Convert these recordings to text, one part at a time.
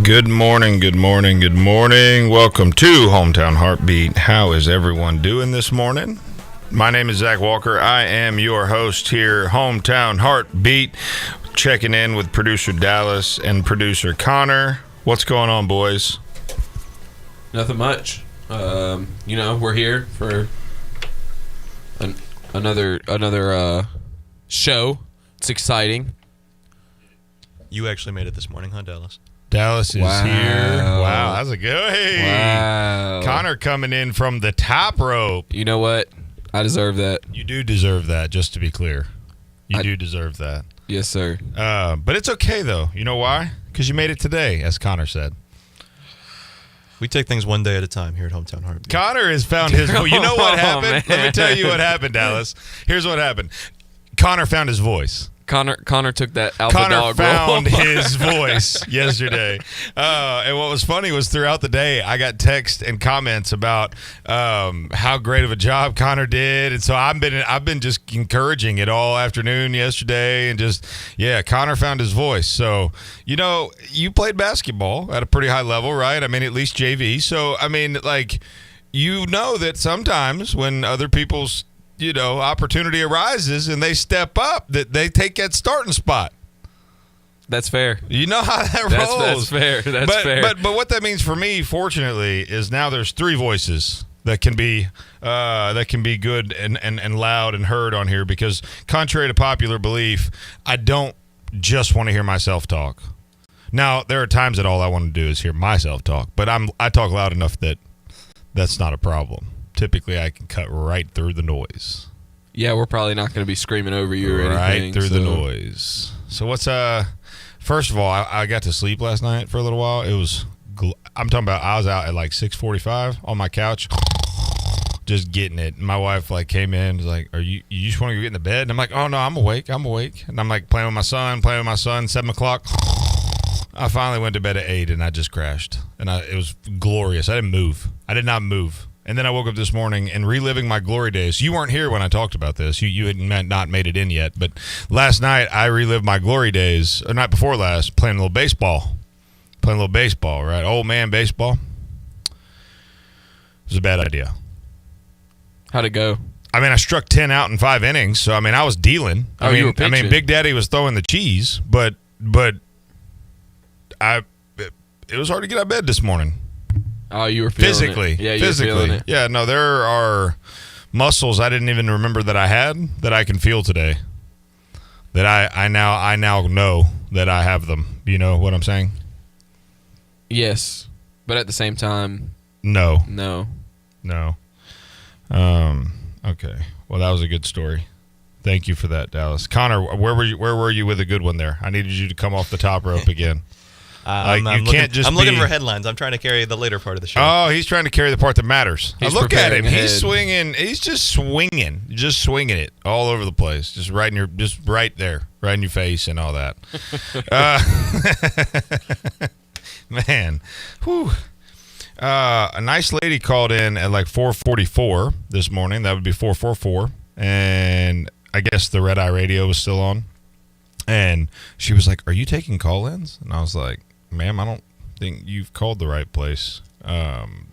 Good morning, good morning, good morning. Welcome to Hometown Heartbeat. How is everyone doing this morning? My name is Zach Walker. I am your host here, Hometown Heartbeat. Checking in with producer Dallas and producer Connor. What's going on, boys? Nothing much. We're here for another show. It's exciting. You actually made it this morning, huh, Dallas? Dallas is here. Wow, how's it going? Wow. Connor coming in from the top rope. You know what? I deserve that. You do deserve that, just to be clear. You do deserve that. Yes, sir. But it's okay, though. You know why? Because you made it today, as Connor said. We take things one day at a time here at Hometown Heartbeat. Connor has found his... You know what happened? Let me tell you what happened, Dallas. Here's what happened. Connor found his voice. Connor took that alpha Connor dog found role. his voice yesterday. And what was funny was throughout the day, I got texts and comments about how great of a job Connor did. And so I've been just encouraging it all afternoon yesterday and just, Connor found his voice. So, you played basketball at a pretty high level, right? I mean, at least JV. So, I mean, that sometimes when other people's opportunity arises and they step up, that they take that starting spot. That's fair. You know how that rolls. That's fair. That's fair. But what that means for me, fortunately, is now there's three voices that can be good and loud and heard on here, because contrary to popular belief, I don't just want to hear myself talk. Now, there are times that all I want to do is hear myself talk, but I talk loud enough that that's not a problem. Typically, I can cut right through the noise. Yeah, we're probably not going to be screaming over you or anything. Right through the noise. So what's first of all, I got to sleep last night for a little while. It was I'm talking about I was out at like 6:45 on my couch just getting it. And my wife like came in and was like, you just want to go get in the bed? And I'm like, oh no, I'm awake. And I'm like playing with my son, 7 o'clock. I finally went to bed at 8 and I just crashed. And it was glorious. I didn't move. I did not move. And then I woke up this morning and reliving my glory days. You weren't here when I talked about this. You had not made it in yet. But last night I relived my glory days, or night before last, playing a little baseball. Right? Old man baseball. It was a bad idea. How'd it go? I mean, I struck 10 out in 5 innings, so I mean, I was dealing. You were pitching. I mean, Big Daddy was throwing the cheese, but it was hard to get out of bed this morning. Oh, you were feeling physically. it. Yeah, you physically. were feeling it. Yeah, no, there are muscles I didn't even remember that I had that I can feel today. That I now know that I have them. You know what I'm saying? Yes, but at the same time, no. Okay. Well, that was a good story. Thank you for that, Dallas. Connor, where were you with a good one there? I needed you to come off the top rope again. I'm looking for headlines. I'm trying to carry the later part of the show. Oh, he's trying to carry the part that matters. Look at him. Ahead. He's swinging. He's just swinging it all over the place. Just right there, right in your face and all that. Man, whew. A nice lady called in at like 4:44 this morning. That would be 4:44, and I guess the Red Eye Radio was still on. And she was like, "Are you taking call-ins?" And I was like, "Ma'am, I don't think you've called the right place.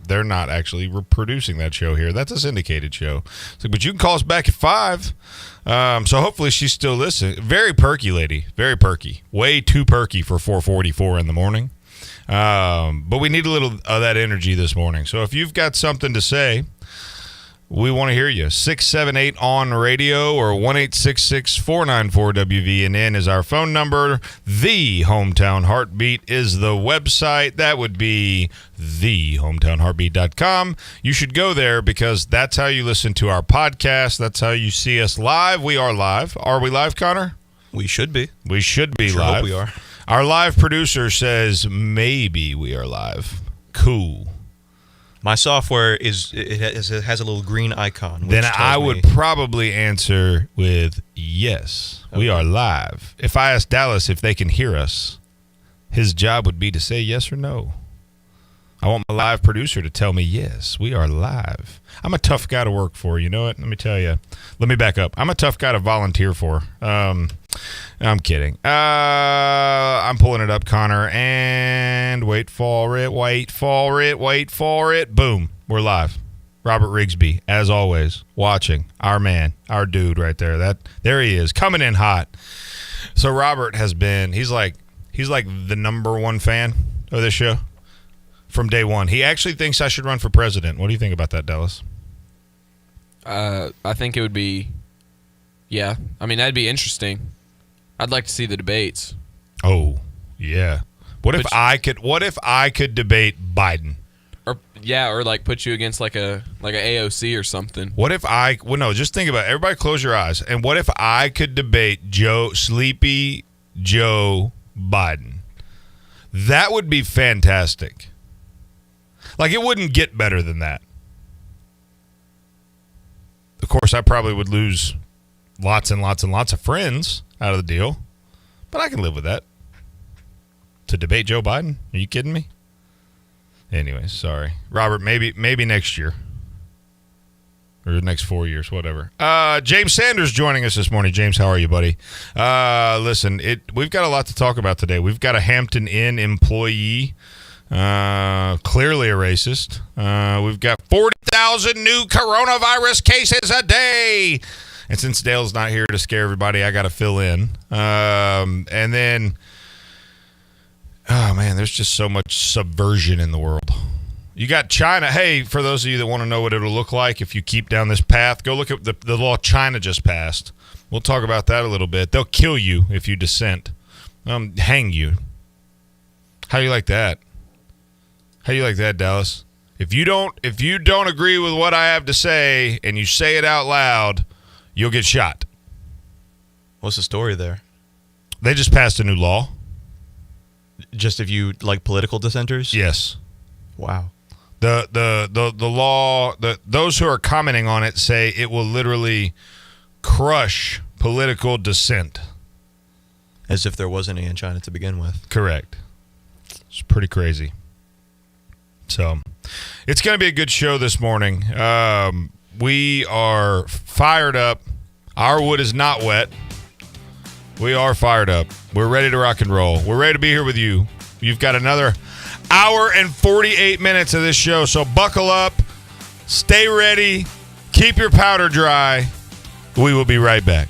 They're not actually reproducing that show here. That's a syndicated show." It's like, but you can call us back at 5. So hopefully she's still listening. Very perky lady. Very perky. Way too perky for 4:44 in the morning. But we need a little of that energy this morning. So if you've got something to say, we want to hear you. 678 on radio or 1-866-494-WVNN is our phone number. The Hometown Heartbeat is the website. That would be thehometownheartbeat.com. You should go there because that's how you listen to our podcast. That's how you see us live. We are live. Are we live, Connor? We should be. We should be sure live. Hope we are. Our live producer says maybe we are live. Cool. My software has a little green icon. Then I would probably answer with yes, we are live. If I ask Dallas if they can hear us, his job would be to say yes or no. I want my live producer to tell me yes, we are live. I'm a tough guy to work for. You know what? Let me tell you. Let me back up. I'm a tough guy to volunteer for. I'm kidding. I'm pulling it up, Connor, and wait for it. Boom. We're live. Robert Rigsby, as always, watching. Our man, our dude right there. There he is, coming in hot. So Robert has been, he's like the number one fan of this show from day one. He actually thinks I should run for president. What do you think about that, Dallas? I think it would be, yeah. I mean, that'd be interesting. I'd like to see the debates. Oh, yeah. What if I could debate Biden? Or like put you against like a AOC or something. What if just think about it. Everybody close your eyes. And what if I could debate Sleepy Joe Biden? That would be fantastic. Like, it wouldn't get better than that. Of course, I probably would lose lots and lots and lots of friends out of the deal, but I can live with that. To debate Joe Biden? Are you kidding me? Anyways, sorry. Robert, maybe next year. Or the next 4 years, whatever. James Sanders joining us this morning. James, how are you, buddy? Listen, we've got a lot to talk about today. We've got a Hampton Inn employee, clearly a racist. We've got 40,000 new coronavirus cases a day. And since Dale's not here to scare everybody, I got to fill in. And then, oh, man, there's just so much subversion in the world. You got China. Hey, for those of you that want to know what it'll look like if you keep down this path, go look at the law China just passed. We'll talk about that a little bit. They'll kill you if you dissent. hang you. How you like that? How you like that, Dallas? If you don't agree with what I have to say and you say it out loud, you'll get shot. What's the story there? They just passed a new law. Just if you like political dissenters? Yes. Wow. The law, those who are commenting on it say it will literally crush political dissent. As if there wasn't any in China to begin with. Correct. It's pretty crazy. So, it's going to be a good show this morning. We are fired up. Our wood is not wet. We are fired up. We're ready to rock and roll. We're ready to be here with you. You've got another hour and 48 minutes of this show, so buckle up, stay ready, keep your powder dry. We will be right back.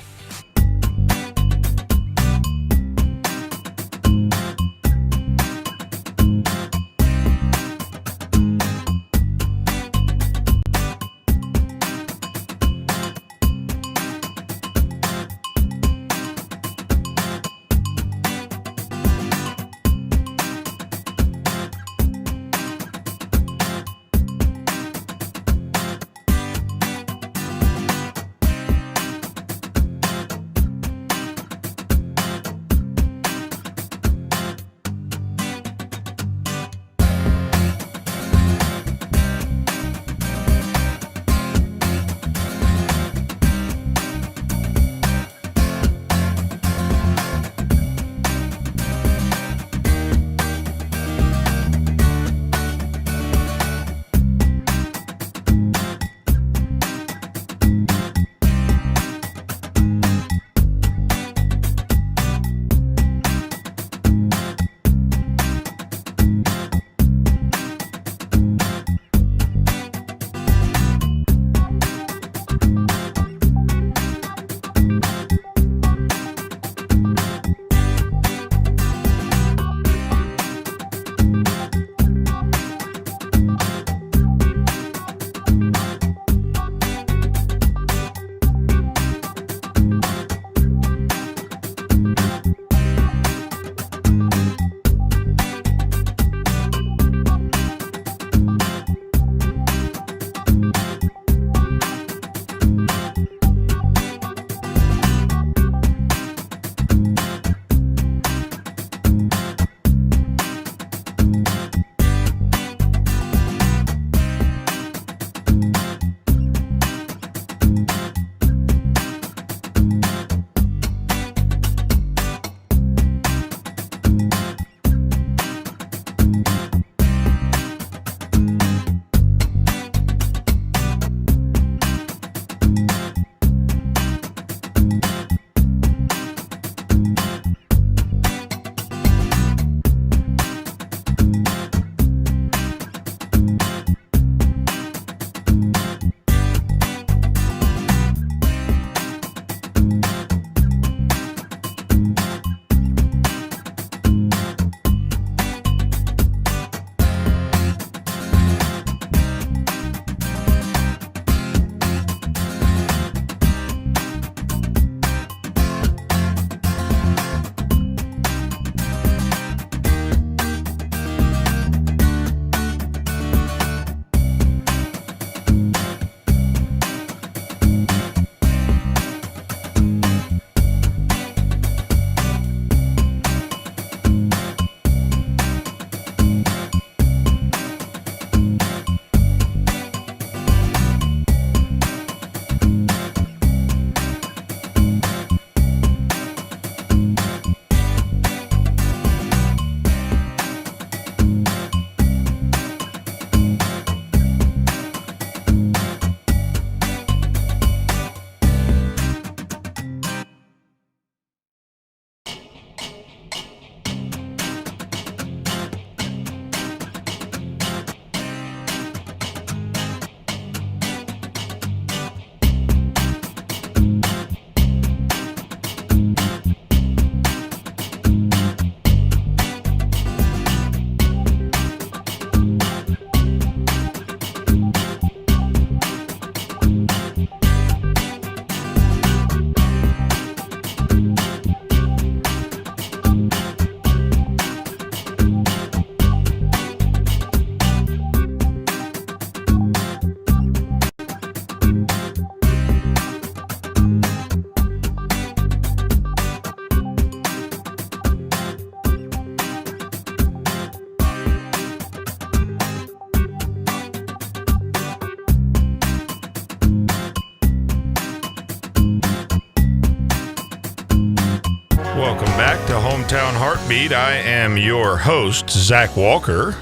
Heartbeat. I am your host, Zach Walker,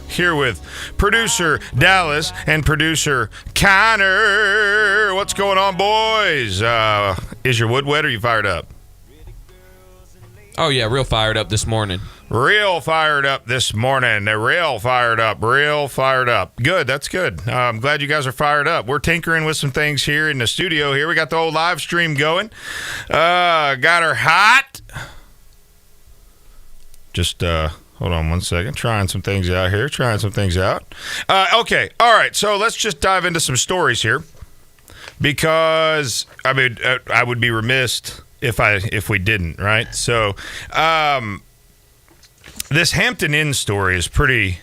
here with producer Dallas and producer Connor. What's going on, boys? Is your wood wet or are you fired up? Oh, yeah, real fired up this morning. Real fired up this morning. They're real fired up. Good, that's good. I'm glad you guys are fired up. We're tinkering with some things here in the studio here. We got the old live stream going. Got her hot. Just hold on one second. Trying some things out here. Okay, all right. So let's just dive into some stories here, because I mean I would be remiss if we didn't, right? So this Hampton Inn story is pretty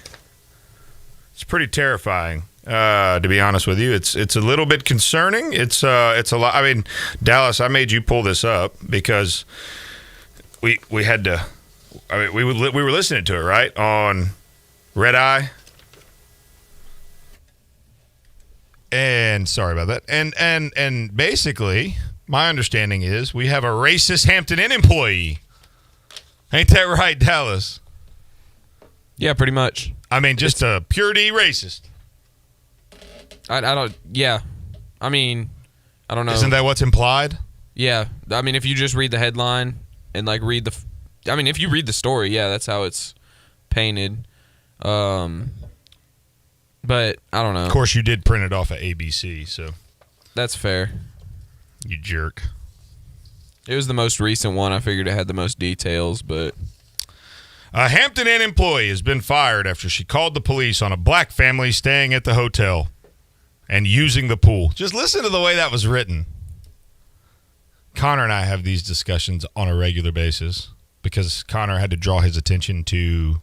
terrifying, to be honest with you. It's a little bit concerning. It's a lot. I mean, Dallas, I made you pull this up because we had to. I mean, we were listening to it, right, on Red Eye. And sorry about that. And basically, my understanding is we have a racist Hampton Inn employee. Ain't that right, Dallas? Yeah, pretty much. I mean, just a pure D racist. I don't. Yeah, I mean, I don't know. Isn't that what's implied? Yeah, I mean, if you just read the headline and like read the, I mean, if you read the story, yeah, that's how it's painted. But I don't know. Of course, you did print it off of ABC, so that's fair. You jerk. It was the most recent one. I figured it had the most details, but a Hampton Inn employee has been fired after she called the police on a black family staying at the hotel and using the pool. Just listen to the way that was written. Connor and I have these discussions on a regular basis because Connor had to draw his attention to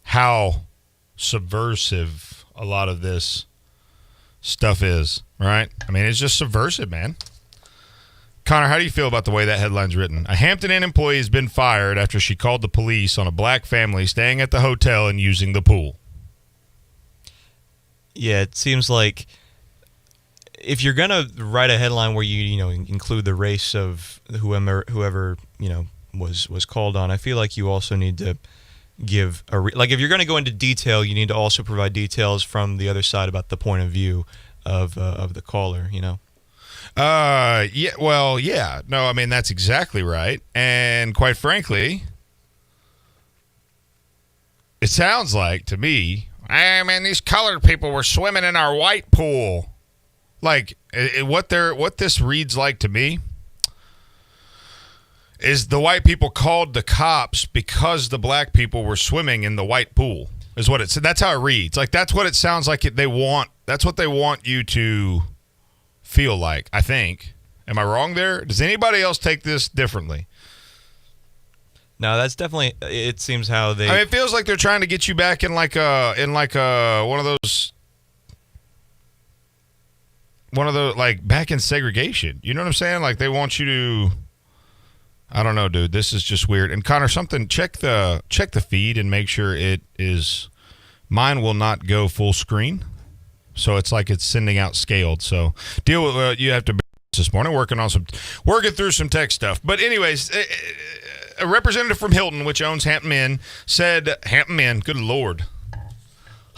how subversive a lot of this stuff is, right? I mean, it's just subversive, man. Connor, how do you feel about the way that headline's written? A Hampton Inn employee has been fired after she called the police on a black family staying at the hotel and using the pool. Yeah, it seems like if you're gonna write a headline where you include the race of whoever was called on, I feel like you also need to give if you're gonna go into detail, you need to also provide details from the other side about the point of view of the caller. Yeah. Well, yeah. No, I mean that's exactly right. And quite frankly, it sounds like to me, I mean, these colored people were swimming in our white pool. Like what this reads like to me is the white people called the cops because the black people were swimming in the white pool. Is what it's. That's how it reads. Like that's what it sounds like. That's what they want you to feel like. I think. Am I wrong there? Does anybody else take this differently? No, that's definitely. It seems how they. I mean, it feels like they're trying to get you back in like a one of those like back in segregation. You know what I'm saying? Like they want you to. I don't know, dude. This is just weird. And Connor, check the feed and make sure it is. Mine will not go full screen, so it's like it's sending out scaled. So deal with you have to this morning working through some tech stuff. But anyways, a representative from Hilton, which owns Hampton Inn, said Hampton Inn. Good Lord.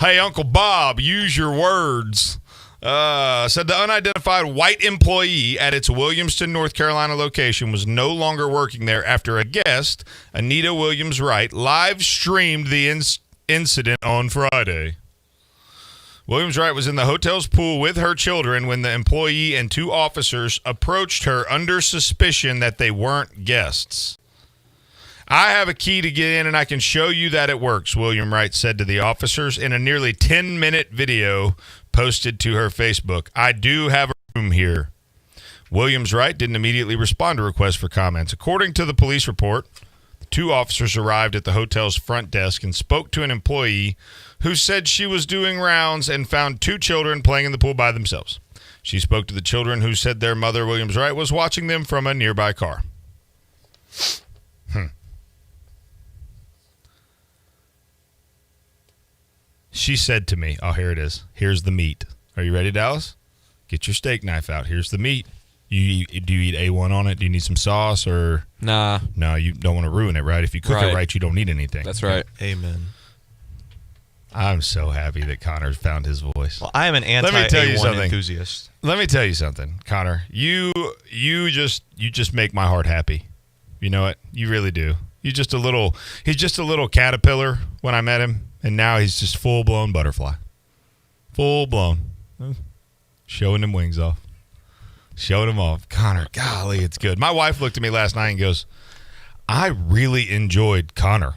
Hey, Uncle Bob, use your words. Said the unidentified white employee at its Williamston, North Carolina location was no longer working there after a guest, Anita Williams-Wright, live streamed the incident on Friday. Williams-Wright was in the hotel's pool with her children when the employee and two officers approached her under suspicion that they weren't guests. I have a key to get in and I can show you that it works, Williams-Wright said to the officers in a nearly 10-minute video posted to her Facebook. I do have a room here. Williams-Wright didn't immediately respond to requests for comments. According to the police report, the two officers arrived at the hotel's front desk and spoke to an employee who said she was doing rounds and found two children playing in the pool by themselves. She spoke to the children who said their mother, Williams-Wright, was watching them from a nearby car. She said to me, oh, here it is. Here's the meat. Are you ready, Dallas? Get your steak knife out. Here's the meat. Do you eat A1 on it? Do you need some sauce or? Nah. No, you don't want to ruin it, right? If you cook it Right. right, you don't need anything. That's right. Amen. I'm so happy that Connor's found his voice. Well, I am an Let me tell you anti-A1 something. enthusiast. Let me tell you something, Connor. You just make my heart happy. You know it. You really do. He's just a little caterpillar when I met him, and now he's just full blown butterfly. Full blown. Showing them wings off. Showing them off. Connor, golly, it's good. My wife looked at me last night and goes, I really enjoyed Connor.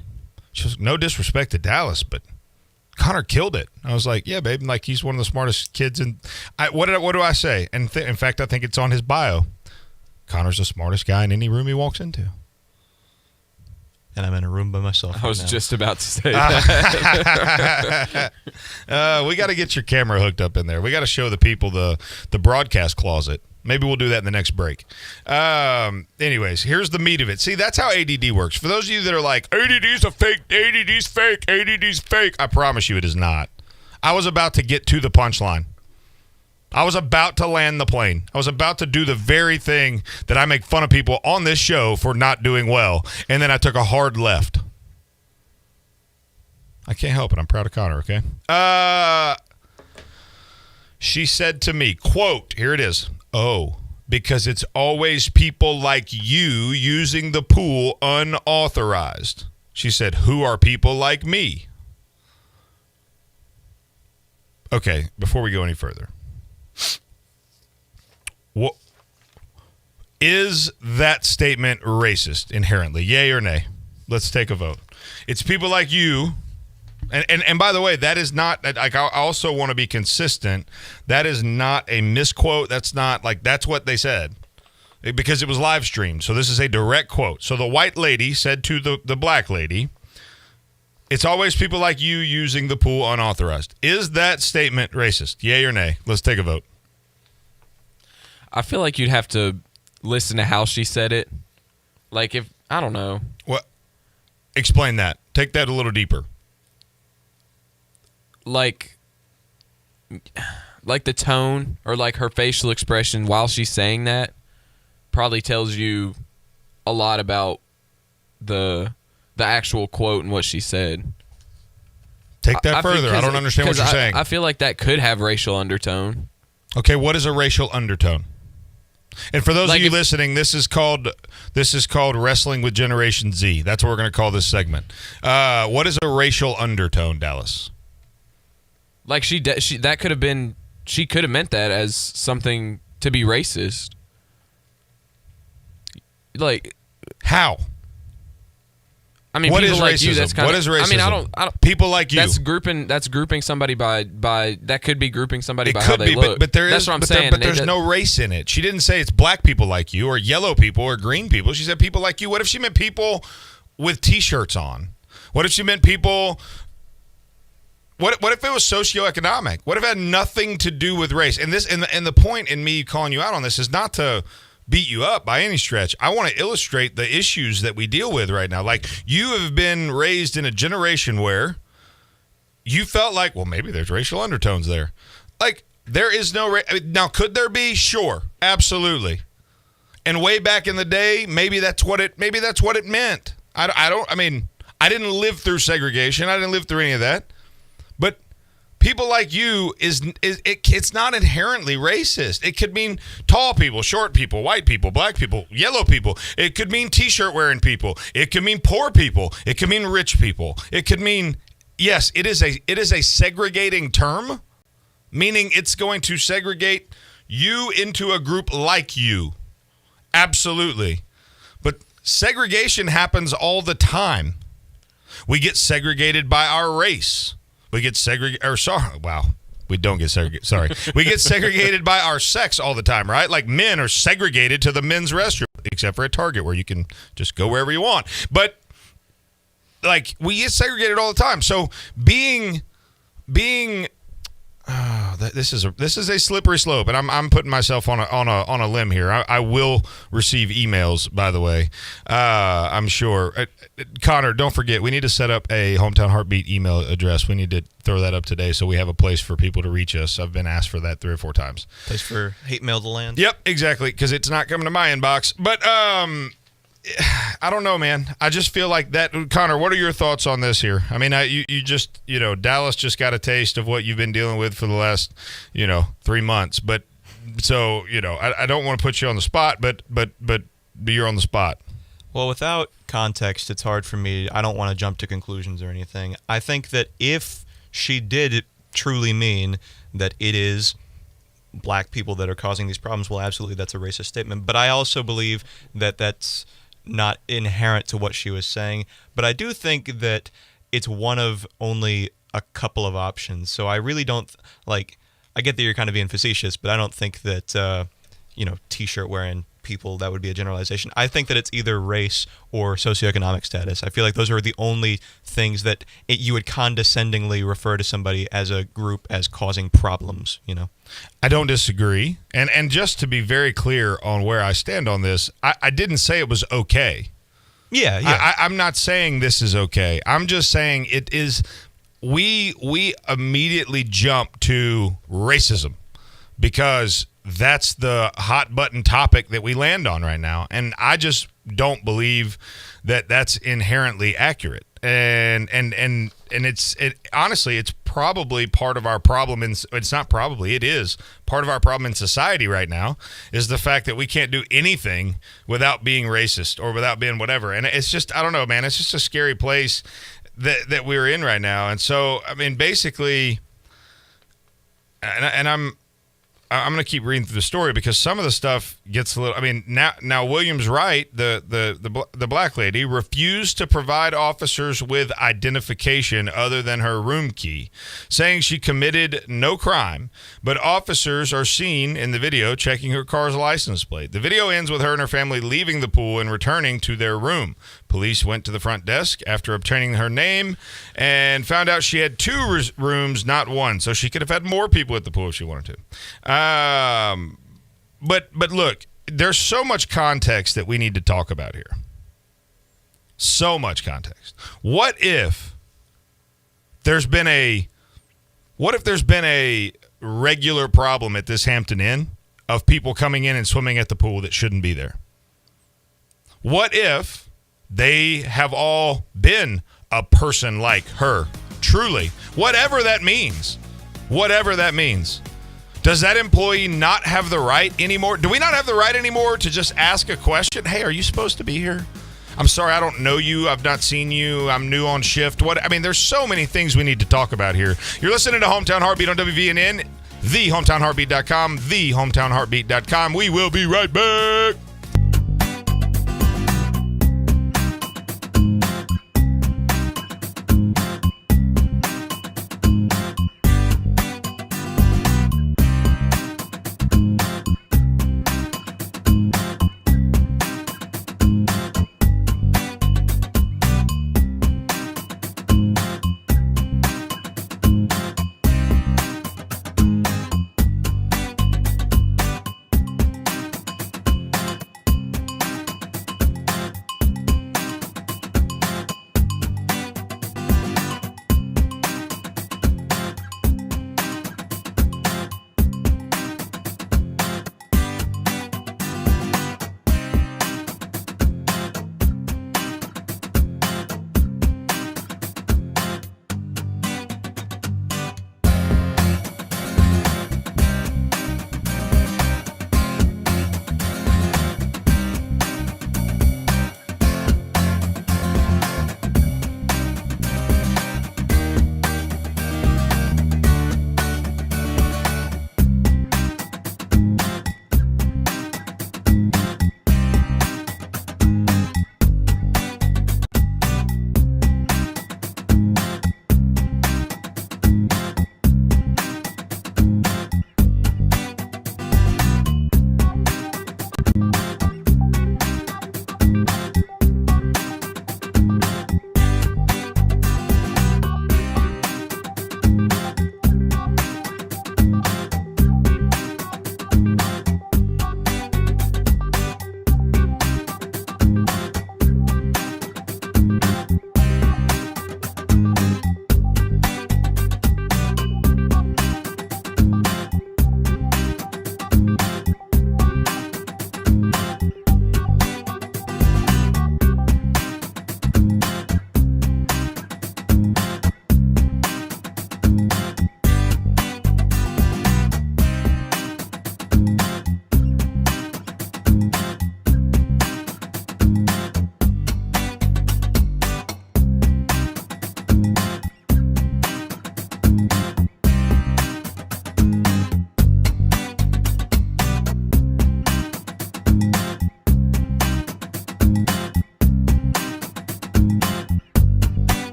She goes, no disrespect to Dallas, but Connor killed it. I was like, yeah, babe. Like, he's one of the smartest kids. And what do I say? And in fact, I think it's on his bio. Connor's the smartest guy in any room he walks into. And I'm in a room by myself. I was right now. just about to say that. We got to get your camera hooked up in there. We got to show the people the broadcast closet. Maybe we'll do that in the next break. Anyways, here's the meat of it. See, that's how ADD works. For those of you that are like, ADD's a fake, ADD's fake, ADD's fake, I promise you it is not. I was about to get to the punchline. I was about to land the plane. I was about to do the very thing that I make fun of people on this show for not doing well, and then I took a hard left. I can't help it. I'm proud of Connor, okay? She said to me, quote, here it is, "Oh, because it's always people like you using the pool unauthorized." She said, "Who are people like me?" Okay, before we go any further. What is that statement racist inherently? Yay or nay? Let's take a vote. It's people like you. And by the way, that is not, like, I also want to be consistent. That is not a misquote. That's not, like, that's what they said because it was live streamed. So this is a direct quote. So the white lady said to the black lady, "It's always people like you using the pool unauthorized." Is that statement racist? Yay or nay? Let's take a vote. I feel like you'd have to listen to how she said it. Like, if, I don't know. What? Explain that. Take that a little deeper. Like the tone or like her facial expression while she's saying that probably tells you a lot about the actual quote and what she said. Take that further. I don't understand what you're saying. I feel like that could have racial undertone. Okay, what is a racial undertone? And for those of you listening, this is called Wrestling with Generation Z. That's what we're going to call this segment. What is a racial undertone, Dallas? Like she that could have been, she could have meant that as something to be racist. Like, how? I mean, what people is like racism? you, that's kind What of, is racism? I mean, I don't. People like you. That's grouping somebody by that could be grouping somebody by It how could they be, look. but there is. That's what I'm but saying. but there's no race in it. She didn't say it's black people like you or yellow people or green people. She said people like you. What if she meant people with T-shirts on? What if she meant people? What if it was socioeconomic? What if it had nothing to do with race? And the point in me calling you out on this is not to beat you up by any stretch. I want to illustrate the issues that we deal with right now. Like, you have been raised in a generation where you felt like, well, maybe there's racial undertones there. Like, there is no now, could there be? Sure, absolutely. And way back in the day, maybe that's what it meant. I mean, I didn't live through segregation. I didn't live through any of that. But people like you it's not inherently racist. It could mean tall people, short people, white people, black people, yellow people. It could mean T-shirt wearing people. It could mean poor people. It could mean rich people. It could mean, yes, it is a segregating term, meaning it's going to segregate you into a group like you. Absolutely. But segregation happens all the time. We get segregated by our race. We get segregated, we don't get segregated. Sorry. We get segregated by our sex all the time, right? Like, men are segregated to the men's restroom, except for at Target where you can just go wherever you want. But, like, we get segregated all the time. So being this is a slippery slope, and I'm putting myself on a limb here. I will receive emails, by the way. I'm sure. Connor, don't forget, we need to set up a Hometown Heartbeat email address. We need to throw that up today so we have a place for people to reach us. I've been asked for that 3 or 4 times. Place for hate mail to land. Yep, exactly, because it's not coming to my inbox. But I don't know, man. I just feel like that. Connor, what are your thoughts on this here? I mean, you just, Dallas just got a taste of what you've been dealing with for the last, 3 months. But so, I don't want to put you on the spot, but you're on the spot. Well, without context, it's hard for me. I don't want to jump to conclusions or anything. I think that if she did truly mean that it is black people that are causing these problems, well, absolutely, that's a racist statement. But I also believe that that's not inherent to what she was saying. But I do think that it's one of only a couple of options. So I really don't, I get that you're kind of being facetious, but I don't think that, T-shirt wearing people, that would be a generalization. I think that it's either race or socioeconomic status. I feel like those are the only things that you would condescendingly refer to somebody as a group as causing problems, I don't disagree. And just to be very clear on where I stand on this, I didn't say it was okay. Yeah. I'm not saying this is okay. I'm just saying it is. We immediately jump to racism because that's the hot button topic that we land on right now. And I just don't believe that that's inherently accurate. And honestly, it's probably part of our problem. It's not probably, it is part of our problem in society right now is the fact that we can't do anything without being racist or without being whatever. And it's just, I don't know, man, it's just a scary place that we're in right now. And so, I mean, basically, and I'm going to keep reading through the story because some of the stuff gets a little. I mean, now Williams Wright, the black lady, refused to provide officers with identification other than her room key, saying she committed no crime. But officers are seen in the video checking her car's license plate. The video ends with her and her family leaving the pool and returning to their room. Police went to the front desk after obtaining her name and found out she had 2 rooms, not 1. So she could have had more people at the pool if she wanted to. But look, there's so much context that we need to talk about here. So much context. What if there's been a regular problem at this Hampton Inn of people coming in and swimming at the pool that shouldn't be there? What if they have all been a person like her? Truly, whatever that means. Does that employee not have the right anymore? Do we not have the right anymore to just ask a question? Hey, are you supposed to be here? I'm sorry, I don't know you. I've not seen you. I'm new on shift. There's so many things we need to talk about here. You're listening to Hometown Heartbeat on WVNN, thehometownheartbeat.com, thehometownheartbeat.com. We will be right back.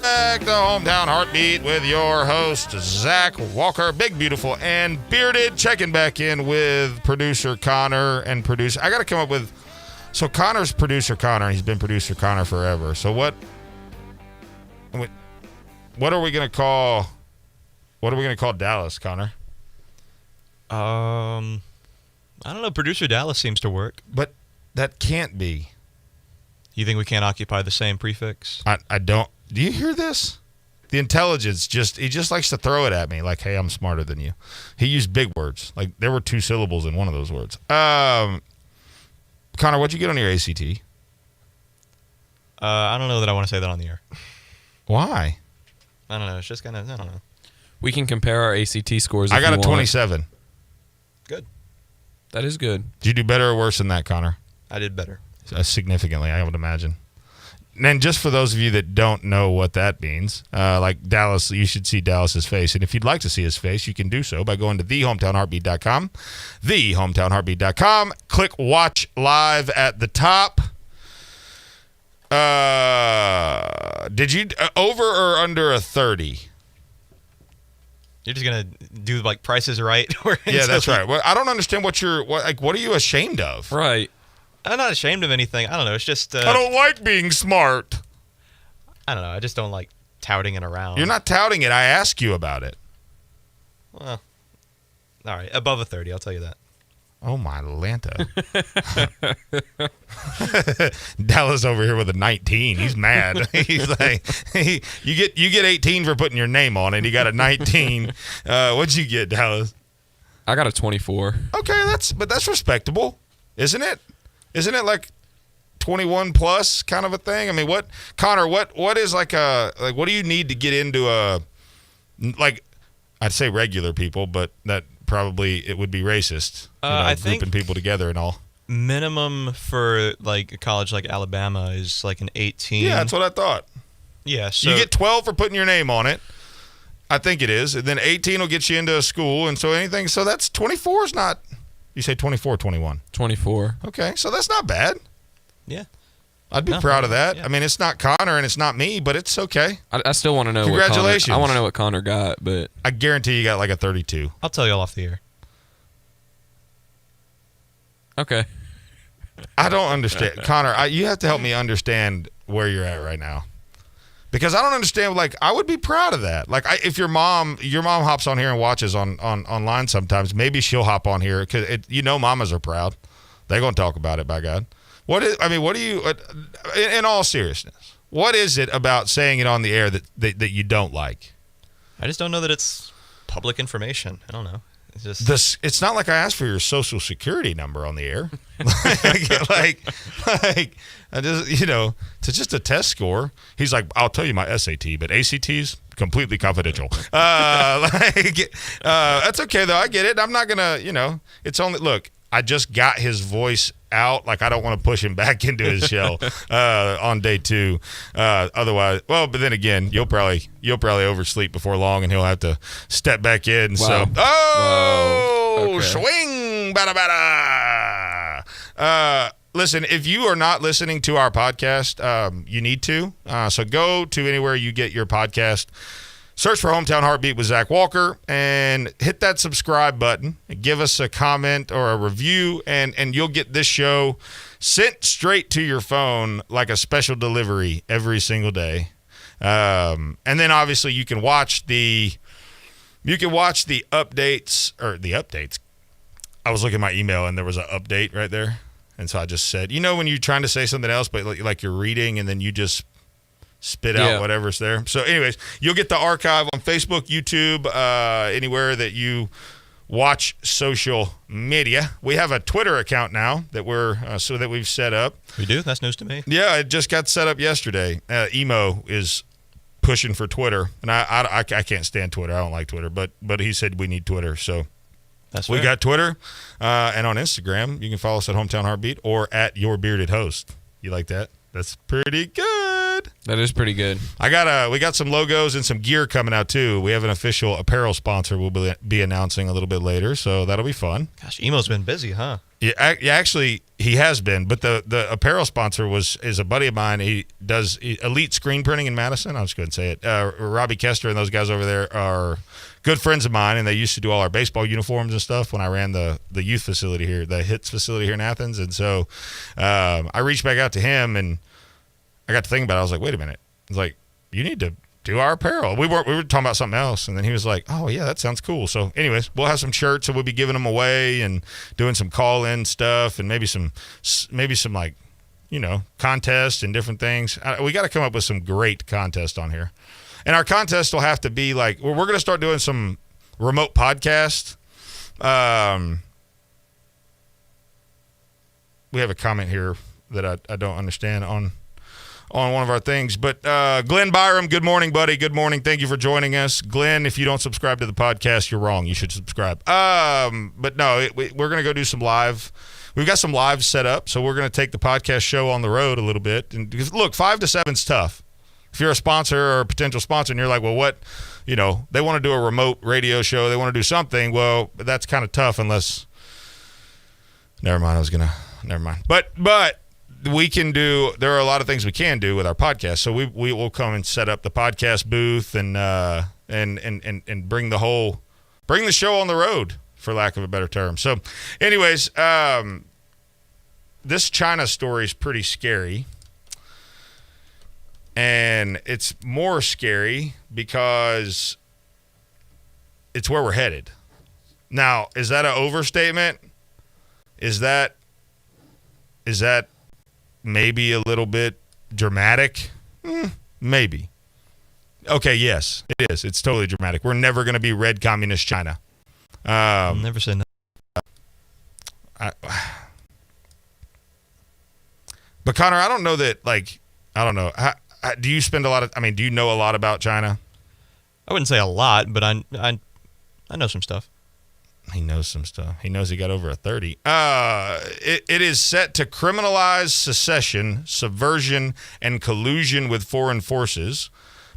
Back to Hometown Heartbeat with your host, Zach Walker. Big, beautiful, and bearded. Checking back in with producer Connor and producer. I got to come up with. So Connor's producer Connor. He's been producer Connor forever. So what are we gonna call? What are we gonna call Dallas, Connor? I don't know. Producer Dallas seems to work. But that can't be. You think we can't occupy the same prefix? I don't. Do you hear this? The intelligence he just likes to throw it at me like, hey, I'm smarter than you. He used big words. Like there were 2 syllables in one of those words. Connor, what'd you get on your ACT? I don't know that I want to say that on the air. Why? I don't know. It's just kind of, I don't know. We can compare our ACT scores. I got if a you want. 27. Good. That is good. Did you do better or worse than that, Connor? I did better. Significantly, I would imagine. And just for those of you that don't know what that means, like Dallas, you should see Dallas's face. And if you'd like to see his face, you can do so by going to thehometownheartbeat.com. Thehometownheartbeat.com. Click watch live at the top. Did you over or under a 30? You're just gonna do like Price is Right? Yeah, that's right. Well, I don't understand what are you ashamed of? Right. I'm not ashamed of anything. I don't know. It's just I don't like being smart. I don't know. I just don't like touting it around. You're not touting it. I ask you about it. Well, all right. Above a 30, I'll tell you that. Oh my Lanta. Dallas over here with a 19. He's mad. He's like, you get 18 for putting your name on it. He got a 19. What'd you get, Dallas? I got a 24. Okay, that's respectable, isn't it? Isn't it like 21 plus kind of a thing? I mean, Connor, what is what do you need to get into I'd say regular people, but that probably it would be racist. I think grouping people together and all. Minimum for like a college like Alabama is like an 18. Yeah, that's what I thought. Yeah, so You get 12 for putting your name on it. I think it is. And then 18 will get you into a school. And so anything. So that's 24 is not. You say 24, 21. 24. Okay. So that's not bad. Yeah. I'd be proud of that. Yeah. I mean, it's not Connor and it's not me, but it's okay. I still want to know. Congratulations. I want to know what Connor got, but I guarantee you got like a 32. I'll tell you all off the air. okay. I don't understand. Connor, you have to help me understand where you're at right now. Because I don't understand, like, I would be proud of that. Like, if your mom hops on here and watches online sometimes, maybe she'll hop on here. Because, mamas are proud. They're going to talk about it, by God. What do you, in all seriousness, what is it about saying it on the air that you don't like? I just don't know that it's public information. I don't know. It's just It's not like I asked for your social security number on the air. I just, it's just a test score. He's like, I'll tell you my SAT, but ACT's completely confidential. That's okay though. I get it. I'm not gonna, it's only, look, I just got his voice out. Like, I don't want to push him back into his shell on day 2. Otherwise, but then again, you'll probably oversleep before long, and he'll have to step back in. Wow. So, Okay. swing, bada bada. Listen, if you are not listening to our podcast, you need to. So go to anywhere you get your podcast. Search for Hometown Heartbeat with Zach Walker and hit that subscribe button. Give us a comment or a review, and you'll get this show sent straight to your phone like a special delivery every single day. And then obviously you can watch the updates or the updates. I was looking at my email and there was an update right there, and so I just said, when you're trying to say something else, but like you're reading and then you just spit out whatever's there. So anyways, you'll get the archive on Facebook, YouTube, anywhere that you watch social media. We have a Twitter account now that we've set up. we do. That's news to me. Yeah, it just got set up yesterday. Emo is pushing for Twitter, and I can't stand Twitter. I don't like Twitter, but he said we need Twitter, so That's we fair. got Twitter, and on Instagram you can follow us at Hometown Heartbeat or at Your Bearded Host. You like that? That's pretty good. That is pretty good. We got some logos and some gear coming out too. We have an official apparel sponsor we'll be announcing a little bit later, so that'll be fun. Gosh, Emo's been busy, huh? Yeah, actually, he has been, but the apparel sponsor is a buddy of mine. He does elite screen printing in Madison. I'll just go ahead and say it. Robbie Kester and those guys over there are good friends of mine, and they used to do all our baseball uniforms and stuff when I ran the youth facility here, the HITS facility here in Athens. And so I reached back out to him, and I got to thinking about it. I was like, wait a minute. I was like, you need to do our apparel. We were talking about something else, and then he was like, oh yeah, that sounds cool. So anyways, we'll have some shirts, and we'll be giving them away and doing some call-in stuff, and maybe some like, contests and different things. We got to come up with some great contests on here, and our contest will have to be like, we're going to start doing some remote podcast. We have a comment here that I don't understand on one of our things. But Glenn Byram, good morning, buddy. Good morning. Thank you for joining us. Glenn, if you don't subscribe to the podcast, you're wrong. You should subscribe. But no, we're going to go do some live. We've got some live set up, so we're going to take the podcast show on the road a little bit. And because, look, 5 to 7 is tough. If you're a sponsor or a potential sponsor and you're like, well, what, they want to do a remote radio show. They want to do something. Well, that's kind of tough unless – never mind. But we can do. There are a lot of things we can do with our podcast. So we will come and set up the podcast booth and bring the show on the road, for lack of a better term. So, anyways, this China story is pretty scary, and it's more scary because it's where we're headed. Now, is that an overstatement? Is that maybe a little bit dramatic? Maybe. Okay, yes, it is. It's totally dramatic. We're never going to be red communist China. I'll never say no. But Connor, I don't know that, I don't know. Do you spend do you know a lot about China? I wouldn't say a lot, but I know some stuff. He knows some stuff. He knows he got over a 30. It is set to criminalize secession, subversion, and collusion with foreign forces,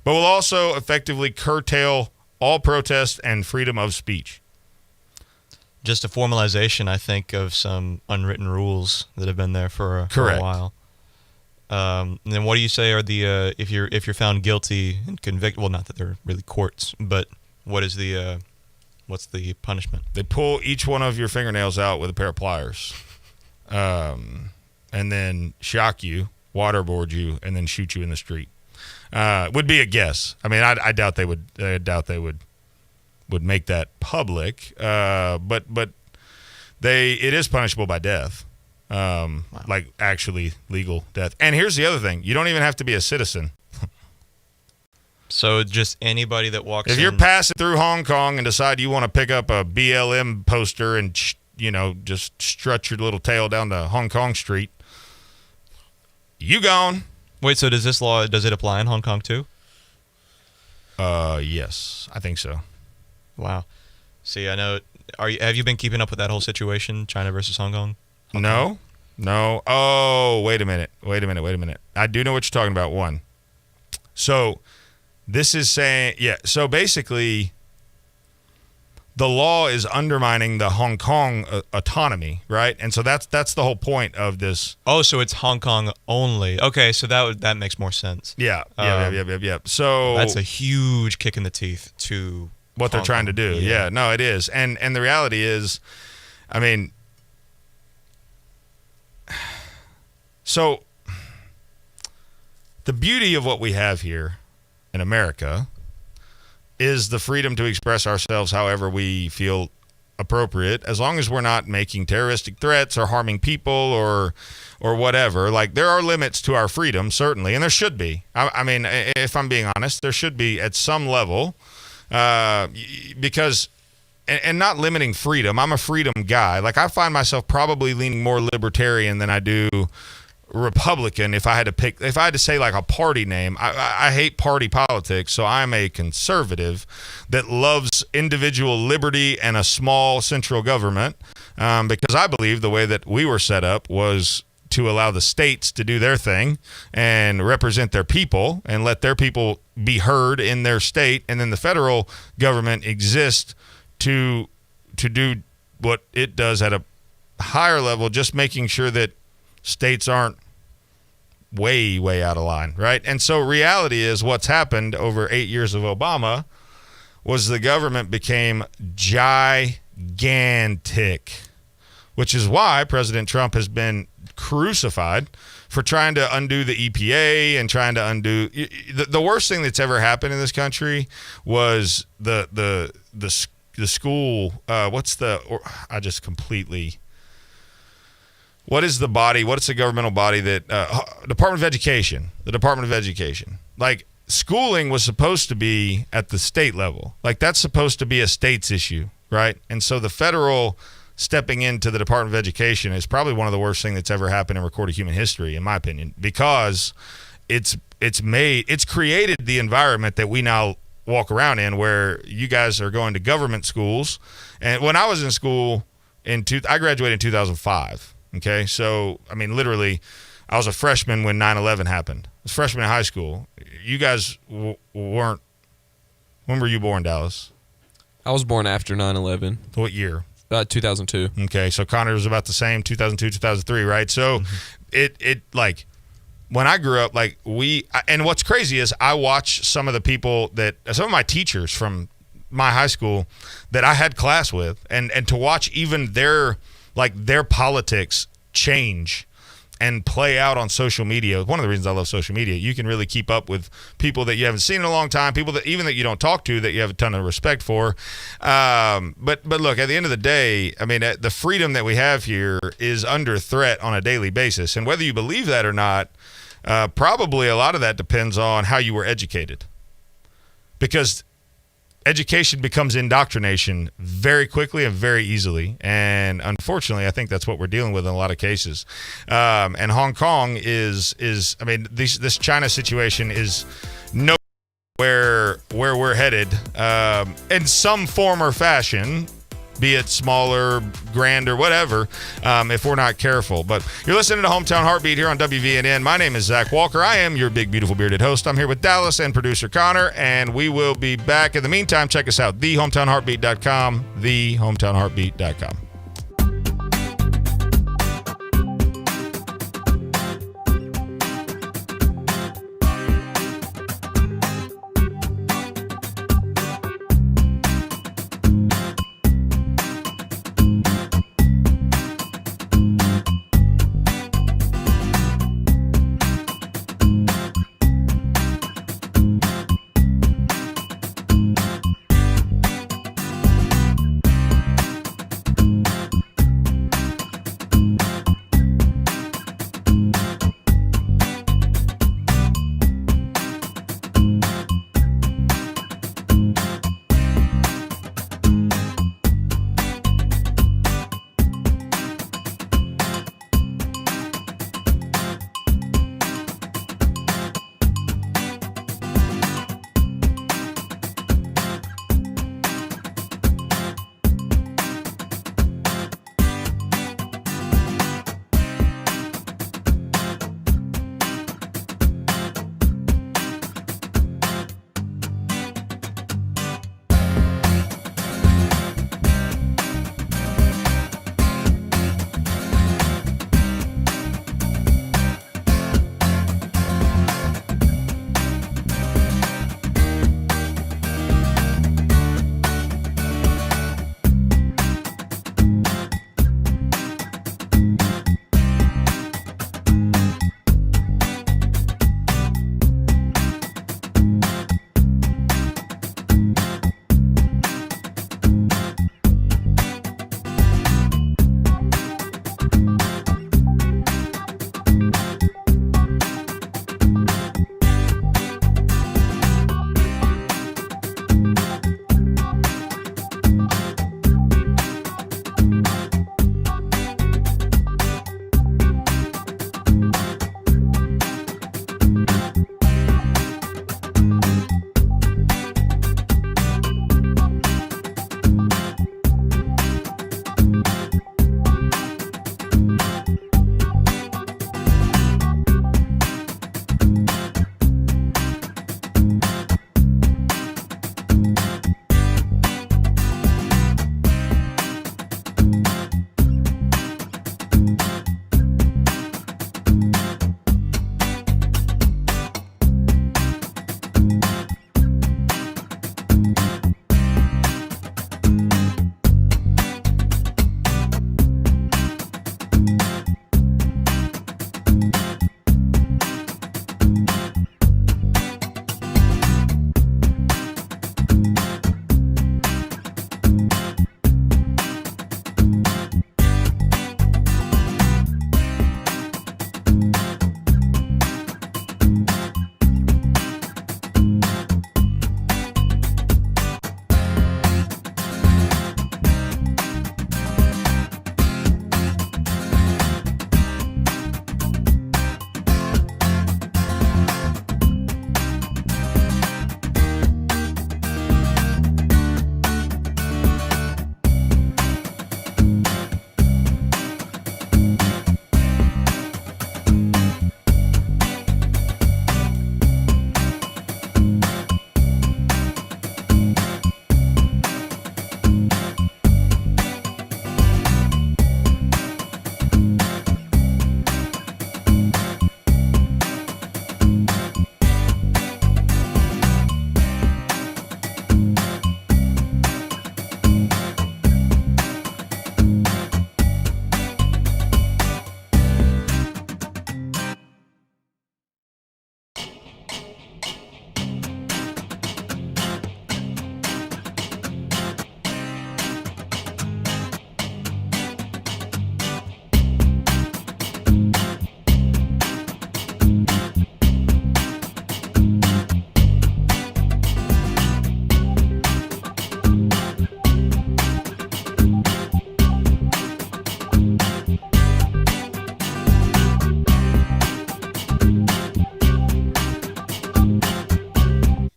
but will also effectively curtail all protest and freedom of speech. Just a formalization, I think, of some unwritten rules that have been there for a while. And then what do you say are the if you're found guilty and convicted? Well, not that they're really courts, but what is the what's the punishment? They pull each one of your fingernails out with a pair of pliers, and then shock you, waterboard you, and then shoot you in the street. Would be a guess. I mean, I doubt they would. I doubt they would make that public. But it is punishable by death, Wow. like actually legal death. And here's the other thing: you don't even have to be a citizen. So just anybody that walks If in. you're passing through Hong Kong and decide you want to pick up a BLM poster and, just strut your little tail down to Hong Kong Street, you gone. Wait, so does this law, does it apply in Hong Kong too? Yes, I think so. Wow. See, I know. Have you been keeping up with that whole situation, China versus Hong Kong? No. Oh, wait a minute. I do know what you're talking about. One. So this is saying, so basically the law is undermining the Hong Kong autonomy, right? And so that's the whole point of this. Oh, so it's Hong Kong only. Okay, so that makes more sense. Yeah. So that's a huge kick in the teeth to what they're trying to do. Yeah. Yeah, no, it is. And the reality is, I mean, so the beauty of what we have here in America is the freedom to express ourselves however we feel appropriate, as long as we're not making terroristic threats or harming people or whatever. Like, there are limits to our freedom, certainly, and there should be. I mean, if I'm being honest, there should be at some level, because and not limiting freedom. I'm a freedom guy. Like, I find myself probably leaning more libertarian than I do Republican. If I had to say like a party name, I hate party politics, so I'm a conservative that loves individual liberty and a small central government, because I believe the way that we were set up was to allow the states to do their thing and represent their people and let their people be heard in their state, and then the federal government exists to do what it does at a higher level, just making sure that states aren't way out of line, right? And so reality is what's happened over 8 years of Obama was the government became gigantic, which is why President Trump has been crucified for trying to undo the EPA and trying to undo the worst thing that's ever happened in this country was the school. I just completely. What is the body? What's the governmental body that Department of Education? The Department of Education. Like schooling was supposed to be at the state level. Like that's supposed to be a state's issue, right? And so the federal stepping into the Department of Education is probably one of the worst things that's ever happened in recorded human history, in my opinion, because it's created the environment that we now walk around in, where you guys are going to government schools. And when I was in school, I graduated in 2005. Okay, so I mean, literally, I was a freshman when 9/11 happened. I was a freshman in high school. You guys weren't. When were you born, Dallas? I was born after 9/11. What year? 2002. Okay, so Connor was about the same, 2002, 2003, right? So it like when I grew up, like and what's crazy is I watch some of my teachers from my high school that I had class with, and to watch even their politics change and play out on social media. One of the reasons I love social media, you can really keep up with people that you haven't seen in a long time, people that even that you don't talk to, that you have a ton of respect for. But look, at the end of the day, I mean, the freedom that we have here is under threat on a daily basis. And whether you believe that or not, probably a lot of that depends on how you were educated. Because education becomes indoctrination very quickly and very easily. And unfortunately, I think that's what we're dealing with in a lot of cases. And Hong Kong is I mean, this China situation is no where we're headed in some form or fashion, be it smaller, grand, or whatever, if we're not careful. But you're listening to Hometown Heartbeat here on WVNN. My name is Zach Walker. I am your big, beautiful, bearded host. I'm here with Dallas and producer Connor, and we will be back. In the meantime, check us out, thehometownheartbeat.com, thehometownheartbeat.com.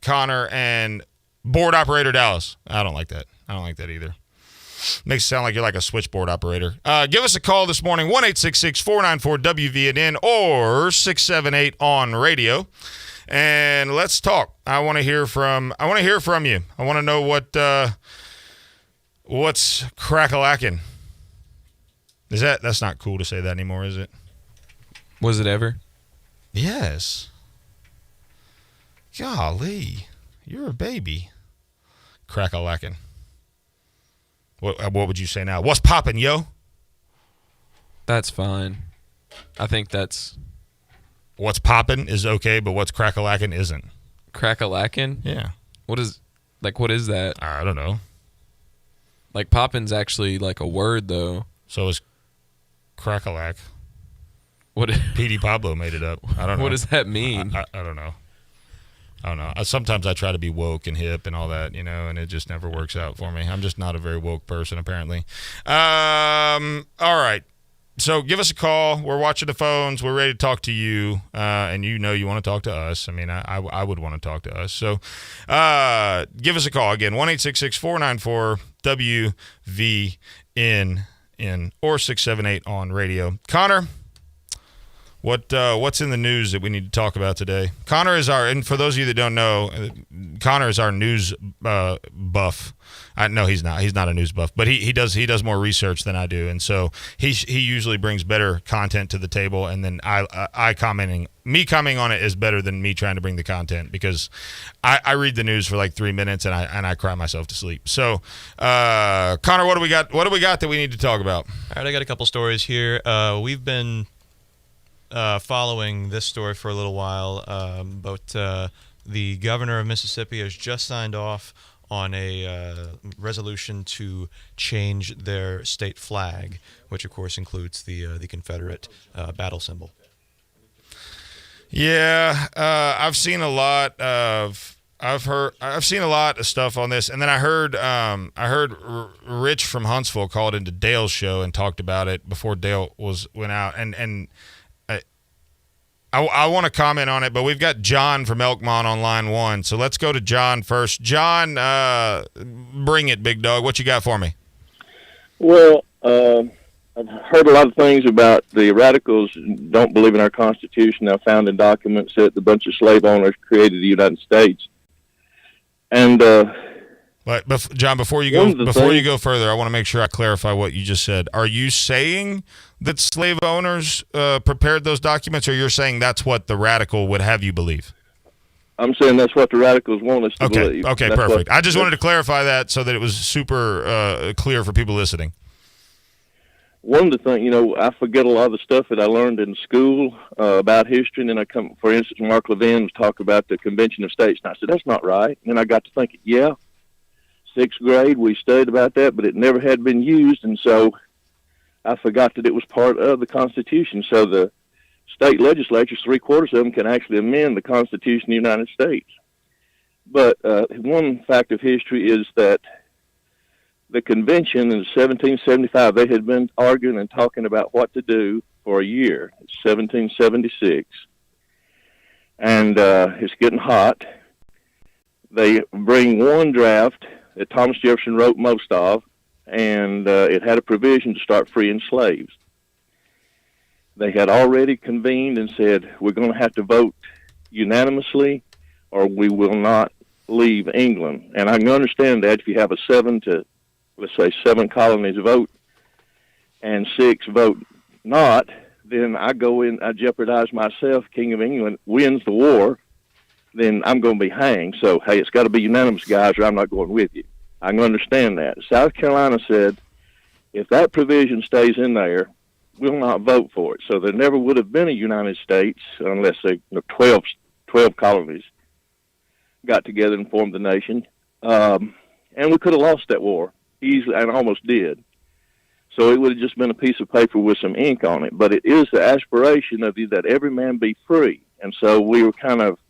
Connor, and board operator Dallas. I don't like that. I don't like that either. Makes it sound like you're like a switchboard operator. Give us a call this morning, 1-866-494-WVNN or 678 on radio, and let's talk. I want to hear from you. I want to know what's crack-a-lacking. That's not cool to say that anymore, is it? Was it ever? Yes. Golly, you're a baby. Crack-a-lacking. What would you say now? What's poppin', yo? That's fine. I think that's... What's poppin' is okay, but what's crack-a-lackin' isn't. Crack-a-lackin'? Yeah. What is that? I don't know. Like, poppin's actually like a word, though. So is crack-a-lack. What? P.D. Pablo made it up. I don't know. What does that mean? I don't know. I don't know. Sometimes I try to be woke and hip and all that, and it just never works out for me. I'm just not a very woke person, apparently. All right. So give us a call. We're watching the phones. We're ready to talk to you, and you want to talk to us. I mean, I would want to talk to us. So give us a call. Again, 1-866-494-WVNN or 678 on radio. Connor, what's in the news that we need to talk about today? Connor is and for those of you that don't know, Connor is our news buff. No, he's not. He's not a news buff, but he does more research than I do, and so he usually brings better content to the table. And then me commenting on it is better than me trying to bring the content, because I read the news for like 3 minutes and I cry myself to sleep. So, Connor, what do we got? What do we got that we need to talk about? All right, I got a couple stories here. We've been following this story for a little while, but the governor of Mississippi has just signed off on a resolution to change their state flag, which of course includes the Confederate battle symbol. Yeah, I've seen a lot of stuff on this, and then I heard Rich from Huntsville called into Dale's show and talked about it before Dale went out, and I want to comment on it, but we've got John from Elkmont on line one, so let's go to John first. John, bring it, big dog. What you got for me? Well, I've heard a lot of things about the radicals don't believe in our Constitution. I found in documents that a bunch of slave owners created the United States. And but John, before you go further, I want to make sure I clarify what you just said. Are you saying that slave owners prepared those documents, or you're saying that's what the radical would have you believe? I'm saying that's what the radicals want us to believe. Okay, that's perfect. I just wanted to clarify that so that it was super clear for people listening. One of the things, I forget a lot of the stuff that I learned in school about history, and then for instance, Mark Levin was talking about the Convention of States, and I said, that's not right. And then I got to thinking, yeah, 6th grade, we studied about that, but it never had been used, and so I forgot that it was part of the Constitution. So the state legislatures, 3/4 of them, can actually amend the Constitution of the United States. But one fact of history is that the convention in 1775, they had been arguing and talking about what to do for a year. It's 1776. And it's getting hot. They bring one draft that Thomas Jefferson wrote most of, and it had a provision to start freeing slaves. They had already convened and said, we're going to have to vote unanimously or we will not leave England. And I can understand that if you have a 7 colonies vote and 6 vote not, then I go in, I jeopardize myself, King of England wins the war, then I'm going to be hanged. So, hey, it's got to be unanimous, guys, or I'm not going with you. I can understand that. South Carolina said, if that provision stays in there, we'll not vote for it. So there never would have been a United States unless 12 colonies got together and formed the nation. And we could have lost that war easily, and almost did. So it would have just been a piece of paper with some ink on it. But it is the aspiration of you that every man be free. And so we were kind of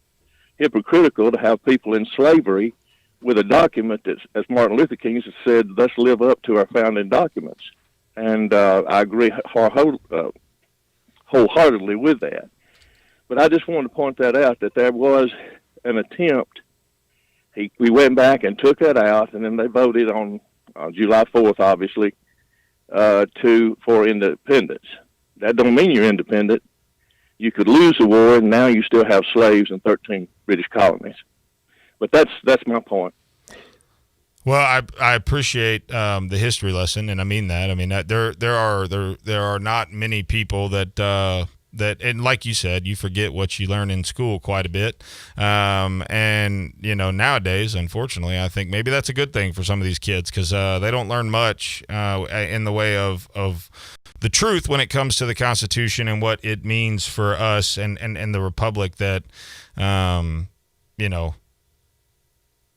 hypocritical to have people in slavery with a document that, as Martin Luther King has said, let's live up to our founding documents. And I agree wholeheartedly with that. But I just wanted to point that out, that there was an attempt We went back and took that out, and then they voted on July 4th, obviously, for independence. That don't mean you're independent. You could lose the war, and now you still have slaves in 13 British colonies. But that's my point. Well, I appreciate the history lesson, and I mean that. I mean that there are not many people that and like you said, you forget what you learn in school quite a bit. And nowadays, unfortunately, I think maybe that's a good thing for some of these kids because they don't learn much in the way of the truth when it comes to the Constitution and what it means for us and the republic that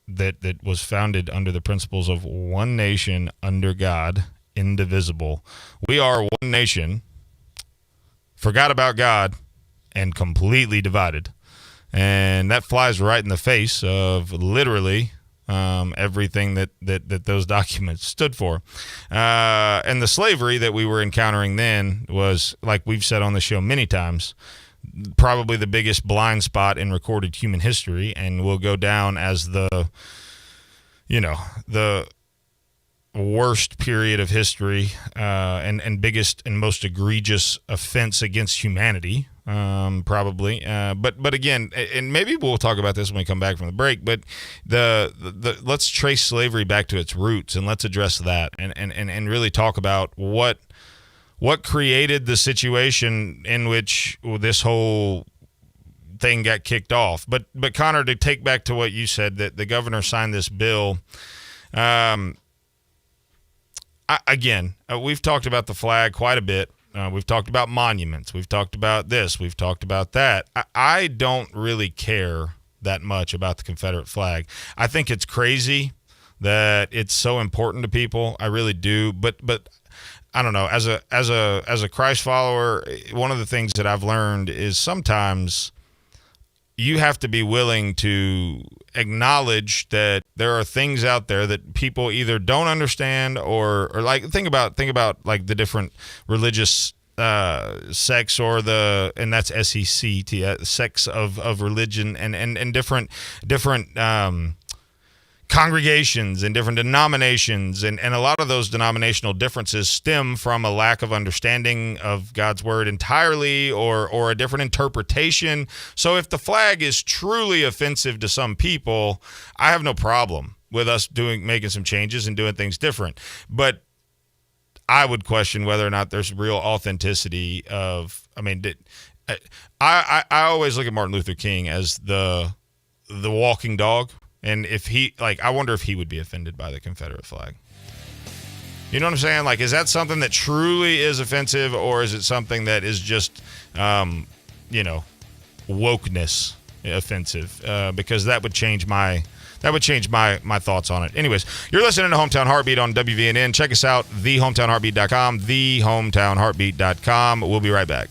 that was founded under the principles of one nation under God, indivisible. We are one nation, forgot about God, and completely divided. And that flies right in the face of literally everything that those documents stood for. And the slavery that we were encountering then was, like we've said on the show many times, probably the biggest blind spot in recorded human history, and will go down as the worst period of history and biggest and most egregious offense against humanity, probably. But again, and maybe we'll talk about this when we come back from the break, but the let's trace slavery back to its roots, and let's address that and really talk about what created the situation in which this whole thing got kicked off. But Connor, to take back to what you said, that the governor signed this bill. We've talked about the flag quite a bit. We've talked about monuments. We've talked about this. We've talked about that. I don't really care that much about the Confederate flag. I think it's crazy that it's so important to people. I really do. But I don't know. As a Christ follower, one of the things that I've learned is sometimes you have to be willing to acknowledge that there are things out there that people either don't understand or like think about like the different religious sects and that's SECT, sects of religion and different congregations and different denominations, and a lot of those denominational differences stem from a lack of understanding of God's word entirely or a different interpretation. So if the flag is truly offensive to some people, I have no problem with us making some changes and doing things different. But I would question whether or not there's real authenticity of, I always look at Martin Luther King as the walking dog. And if I wonder if he would be offended by the Confederate flag. You know what I'm saying? Like, is that something that truly is offensive, or is it something that is just, wokeness offensive? Because that would change my thoughts on it. Anyways, you're listening to Hometown Heartbeat on WVNN. Check us out, thehometownheartbeat.com, thehometownheartbeat.com. We'll be right back.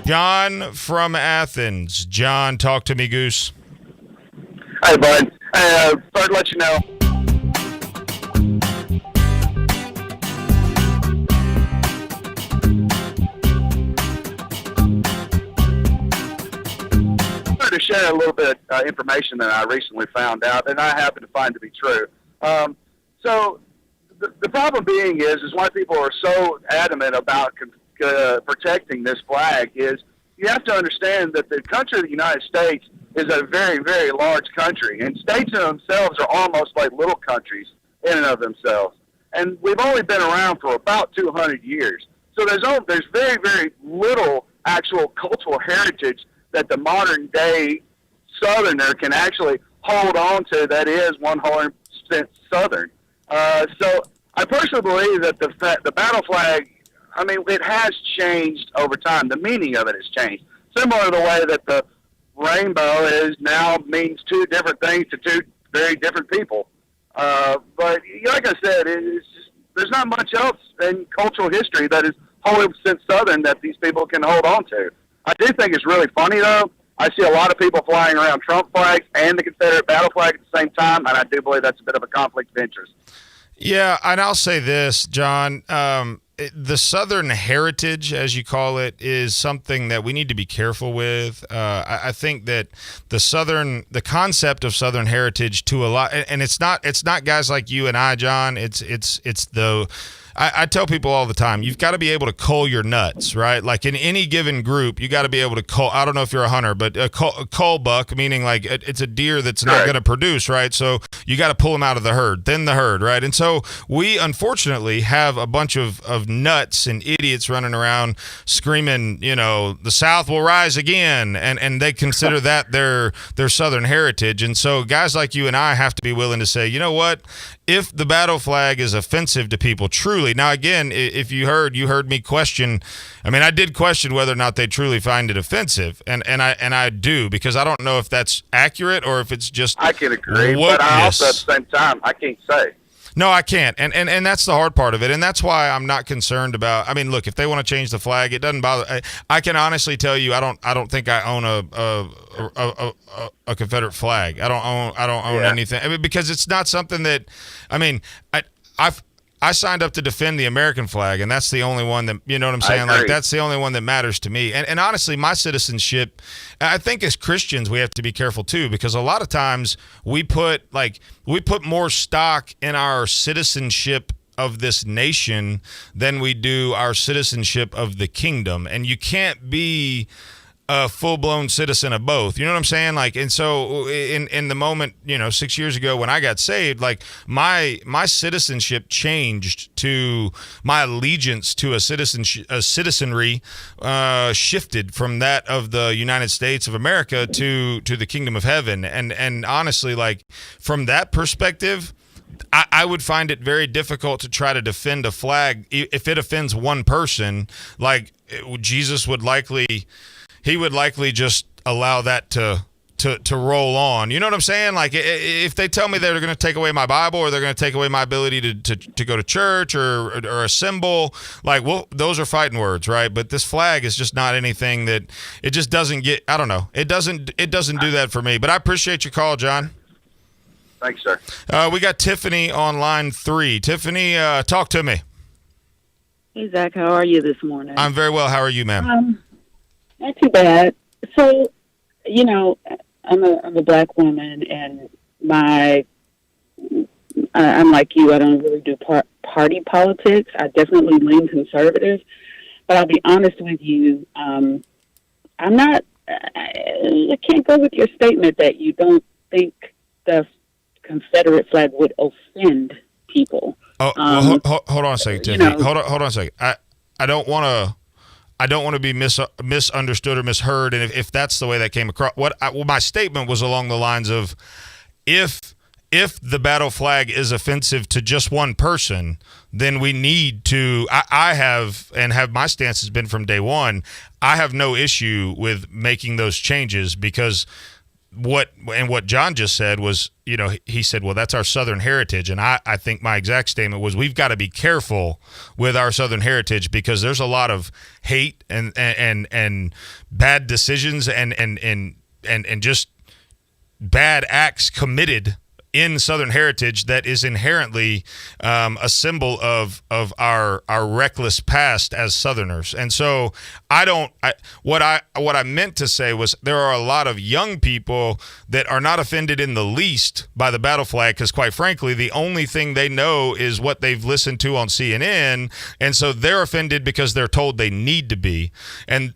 John from Athens. John, talk to me, Goose. Hey, bud. Thought I'd let you know. I wanted to share a little bit of information that I recently found out, and I happen to find to be true. So the problem being is why people are so adamant about protecting this flag is you have to understand that the country of the United States is a very, very large country, and states in themselves are almost like little countries in and of themselves. And we've only been around for about 200 years. So there's very, very little actual cultural heritage that the modern day Southerner can actually hold on to that is 100% Southern. So I personally believe that the battle flag, I mean, it has changed over time. The meaning of it has changed. Similar to the way that the rainbow now means two different things to two very different people. But like I said, there's not much else in cultural history that is 100% Southern that these people can hold on to. I do think it's really funny, though. I see a lot of people flying around Trump flags and the Confederate battle flag at the same time, and I do believe that's a bit of a conflict of interest. Yeah, and I'll say this, John. The Southern heritage, as you call it, is something that we need to be careful with. I think that the concept of Southern heritage to a lot, and it's not guys like you and I, John. I tell people all the time, you've got to be able to cull your nuts, right? Like in any given group, you got to be able to cull. I don't know if you're a hunter, but a cull buck, meaning like it's a deer that's not going to produce, right? So you got to pull them out of the herd, thin the herd, right? And so we unfortunately have a bunch of nuts and idiots running around screaming, the South will rise again, and they consider that their Southern heritage. And so guys like you and I have to be willing to say, you know what? If the battle flag is offensive to people, truly. Now, again, if you heard me question. I mean, I did question whether or not they truly find it offensive, and I do, because I don't know if that's accurate or if it's just. I can agree, but I also at the same time I can't say. No, I can't, and that's the hard part of it, and that's why I'm not concerned about. I mean, look, if they want to change the flag, it doesn't bother. I can honestly tell you, I don't think I own a Confederate flag. I don't own anything. I mean, because it's not something that. I mean, I signed up to defend the American flag, and that's the only one that, you know what I'm saying? Like, that's the only one that matters to me. And honestly, my citizenship, I think as Christians, we have to be careful too, because a lot of times we put more stock in our citizenship of this nation than we do our citizenship of the kingdom. And you can't be a full-blown citizen of both. You know what I'm saying? Like, and so in the moment, 6 years ago when I got saved, like my citizenship changed to my allegiance to a citizenry shifted from that of the United States of America to the kingdom of heaven. And honestly, like from that perspective, I would find it very difficult to try to defend a flag if it offends one person. Like Jesus would likely just allow that to roll on. You know what I'm saying? Like if they tell me they're going to take away my Bible or they're going to take away my ability to go to church or assemble, like, well, those are fighting words, right? But this flag is just not anything that it just doesn't get. I don't know. It doesn't do that for me. But I appreciate your call, John. Thanks, sir. We got Tiffany on line 3. Tiffany, talk to me. Hey, Zach, how are you this morning? I'm very well. How are you, ma'am? Not too bad. So, I'm a black woman, and I'm like you. I don't really do party politics. I definitely lean conservative, but I'll be honest with you. I'm not. I can't go with your statement that you don't think the Confederate flag would offend people. Oh, well, hold on a second, Tiffany. Hold on a second. I don't want to be misunderstood or misheard, and if that's the way that came across, my statement was along the lines of, if the battle flag is offensive to just one person, then we need to. I have my stance has been from day one. I have no issue with making those changes because what John just said was, he said, well, that's our Southern heritage. And I think my exact statement was, we've got to be careful with our Southern heritage because there's a lot of hate and bad decisions and just bad acts committed in Southern heritage that is inherently a symbol of our reckless past as Southerners. And so what I meant to say was there are a lot of young people that are not offended in the least by the battle flag because, quite frankly, the only thing they know is what they've listened to on CNN, and so they're offended because they're told they need to be. And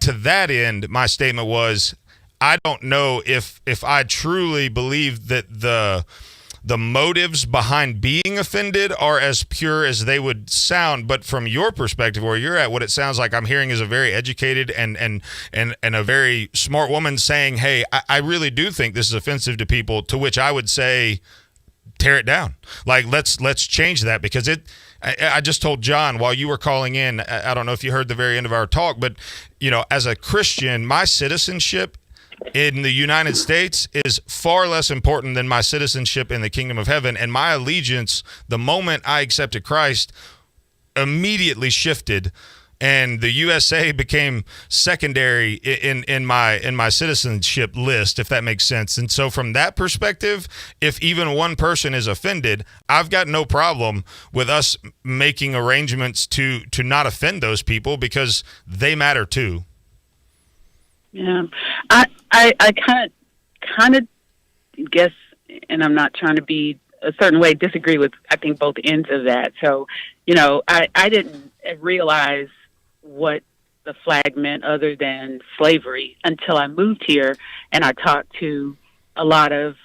to that end, my statement was, I don't know if I truly believe that the motives behind being offended are as pure as they would sound. But from your perspective, where you're at, what it sounds like I'm hearing is a very educated and a very smart woman saying, hey, I really do think this is offensive to people, to which I would say, tear it down. Like, let's change that, because I just told John while you were calling in, I don't know if you heard the very end of our talk, but, as a Christian, my citizenship in the United States is far less important than my citizenship in the kingdom of heaven. And my allegiance, the moment I accepted Christ, immediately shifted, and the USA became secondary in my citizenship list, if that makes sense. And so from that perspective, if even one person is offended, I've got no problem with us making arrangements to not offend those people, because they matter too. Yeah, I kind of guess, and I'm not trying to be a certain way, disagree with, I think, both ends of that. So, I didn't realize what the flag meant other than slavery until I moved here, and I talked to a lot of,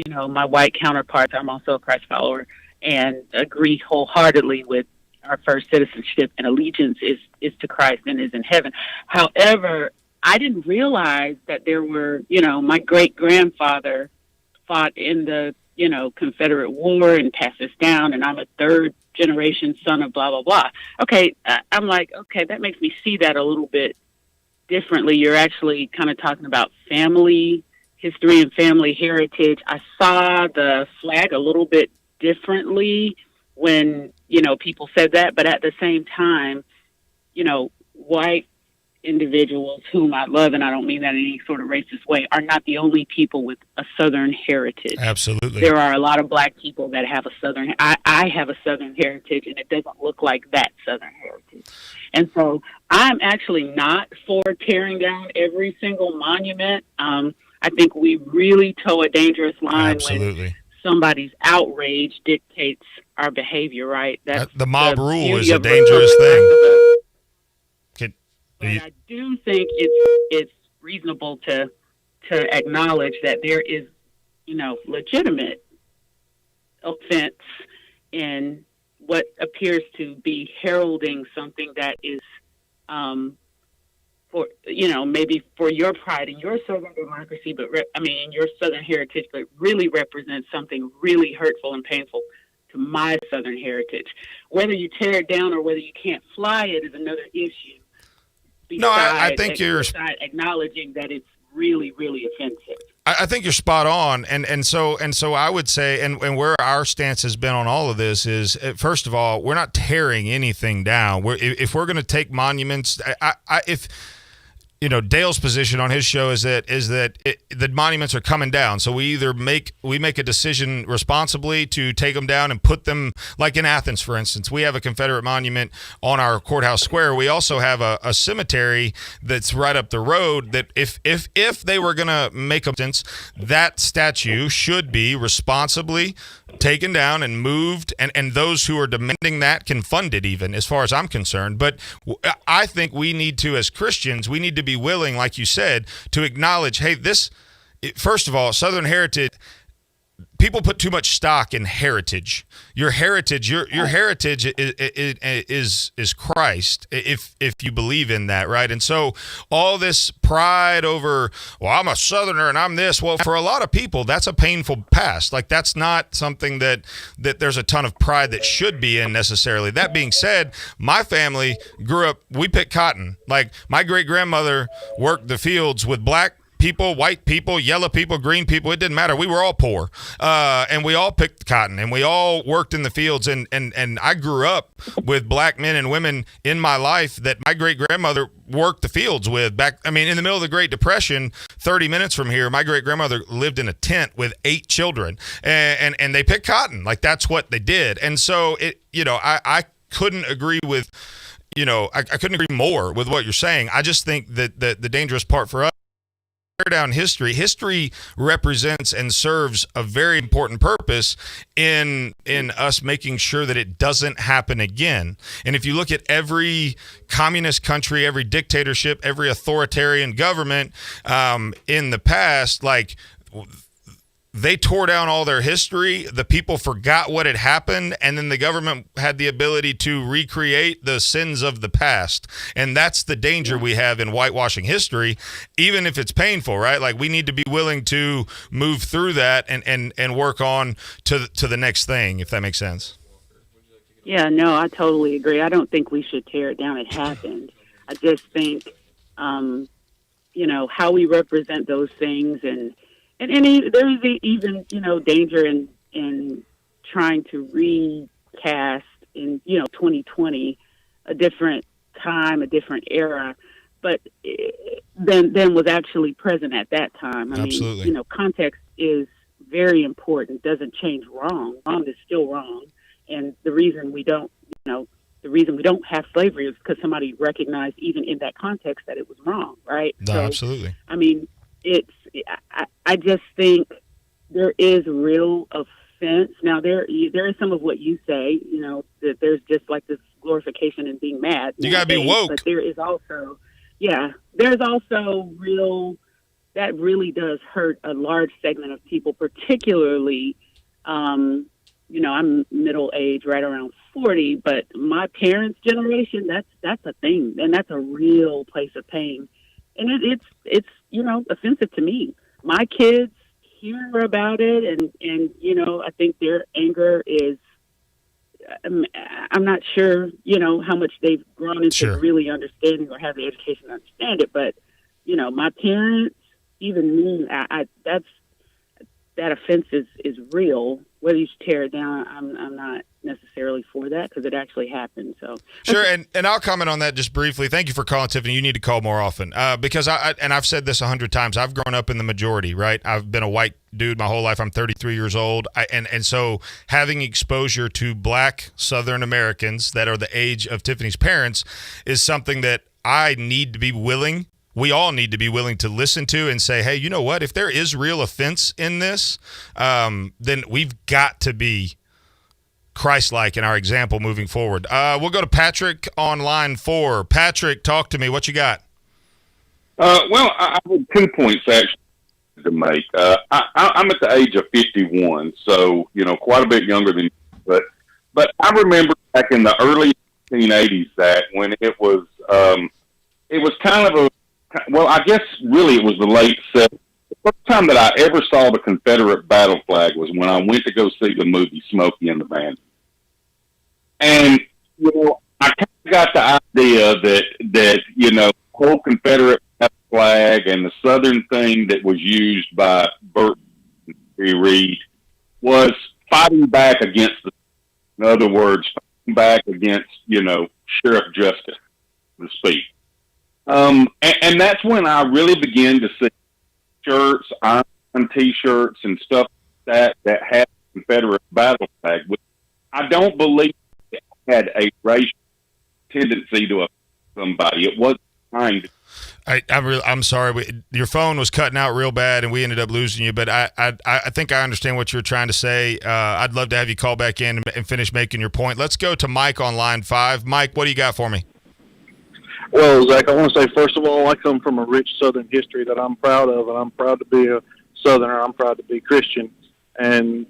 my white counterparts. I'm also a Christ follower, and agree wholeheartedly with our first citizenship and allegiance is to Christ and is in heaven. However, I didn't realize that there were, my great-grandfather fought in the, Confederate War and passed this down, and I'm a third-generation son of blah, blah, blah. Okay, I'm like, okay, that makes me see that a little bit differently. You're actually kind of talking about family history and family heritage. I saw the flag a little bit differently when, people said that, but at the same time, white individuals whom I love, and I don't mean that in any sort of racist way, are not the only people with a Southern heritage. Absolutely. There are a lot of black people that have a Southern, I have a Southern heritage, and it doesn't look like that Southern heritage. And so I'm actually not for tearing down every single monument. I think we really toe a dangerous line. Absolutely. When somebody's outrage dictates our behavior, right? That's the mob rule is beauty a of dangerous thing. But I do think it's reasonable to acknowledge that there is, legitimate offense in what appears to be heralding something that is, for maybe for your pride in your Southern democracy, but in your Southern heritage, but really represents something really hurtful and painful to my Southern heritage. Whether you tear it down or whether you can't fly it is another issue. No, I think you're acknowledging that it's really, really offensive. I think you're spot on, and so I would say, and where our stance has been on all of this is, first of all, we're not tearing anything down. If we're going to take monuments, if Dale's position on his show is that the monuments are coming down. So we either make a decision responsibly to take them down and put them, like in Athens, for instance, we have a Confederate monument on our courthouse square. We also have a cemetery that's right up the road that if they were going to make a instance, that statue should be responsibly taken down and moved, and those who are demanding that can fund it, even, as far as I'm concerned. But I think we need to, as Christians, we need to be willing, like you said, to acknowledge, hey, first of all, Southern heritage, people put too much stock in heritage. Your heritage is Christ, if you believe in that, right? And so all this pride over, well, I'm a Southerner and I'm this. Well, for a lot of people, that's a painful past. Like, that's not something that there's a ton of pride that should be in necessarily. That being said, my family grew up, we picked cotton. Like, my great grandmother worked the fields with black people, white people, yellow people, green people, it didn't matter. We were all poor, and we all picked cotton, and we all worked in the fields. And I grew up with black men and women in my life that my great grandmother worked the fields with back. I mean, in the middle of the Great Depression, 30 minutes from here, my great grandmother lived in a tent with 8 children, and they picked cotton. Like, that's what they did. And so I couldn't agree with, I couldn't agree more with what you're saying. I just think that the dangerous part for us, tear down history. History represents and serves a very important purpose in us making sure that it doesn't happen again. And if you look at every communist country, every dictatorship, every authoritarian government in the past, like, they tore down all their history. The people forgot what had happened, and then the government had the ability to recreate the sins of the past. And that's the danger we have in whitewashing history, even if it's painful, right? Like, we need to be willing to move through that and work on to the next thing, if that makes sense. Yeah, no, I totally agree. I don't think we should tear it down. It happened. I just think, how we represent those things and there is even, danger in trying to recast in, 2020, a different time, a different era, but than was actually present at that time. I Absolutely. mean, context is very important. Doesn't change wrong. Wrong is still wrong. And the reason we don't have slavery is because somebody recognized even in that context that it was wrong, right? No, so, absolutely. I mean, I just think there is real offense. Now, there is some of what you say, that there's just like this glorification in being mad. You got to be woke. But there is also, there's also that really does hurt a large segment of people, particularly, I'm middle age, right around 40, but my parents' generation, that's a thing, and that's a real place of pain. And it's offensive to me. My kids hear about it, and I think their anger is. I'm not sure, how much they've grown into really understanding or have the education to understand it. But my parents, even me, that offense is real. Whether you tear it down, I'm not necessarily for that because it actually happened. So sure, and I'll comment on that just briefly. Thank you for calling, Tiffany. You need to call more often because I've said this 100 times. I've grown up in the majority, right? I've been a white dude my whole life. I'm 33 years old, and so having exposure to black Southern Americans that are the age of Tiffany's parents is something that I need to be willing. We all need to be willing to listen to and say, hey, you know what? If there is real offense in this, then we've got to be Christ-like in our example moving forward. We'll go to Patrick on line 4. Patrick, talk to me. What you got? Well, I have 2 points actually to make. I'm at the age of 51, so quite a bit younger than you. But I remember back in the early 1980s that when it was kind of I guess really it was the late 70s. The first time that I ever saw the Confederate battle flag was when I went to go see the movie Smokey and the Bandit. And, I kind of got the idea that whole Confederate flag and the Southern thing that was used by Burt Reed was fighting back against in other words, fighting back against, Sheriff Justice, so to speak. And that's when I really began to see shirts, iron T-shirts, and stuff like that had Confederate battle flag. Which I don't believe it had a racial tendency to offend somebody. It wasn't trying to. I'm sorry. Your phone was cutting out real bad, and we ended up losing you. But I think I understand what you're trying to say. I'd love to have you call back in and finish making your point. Let's go to Mike on line 5. Mike, what do you got for me? Well, Zach, I want to say, first of all, I come from a rich Southern history that I'm proud of, and I'm proud to be a Southerner. I'm proud to be Christian. And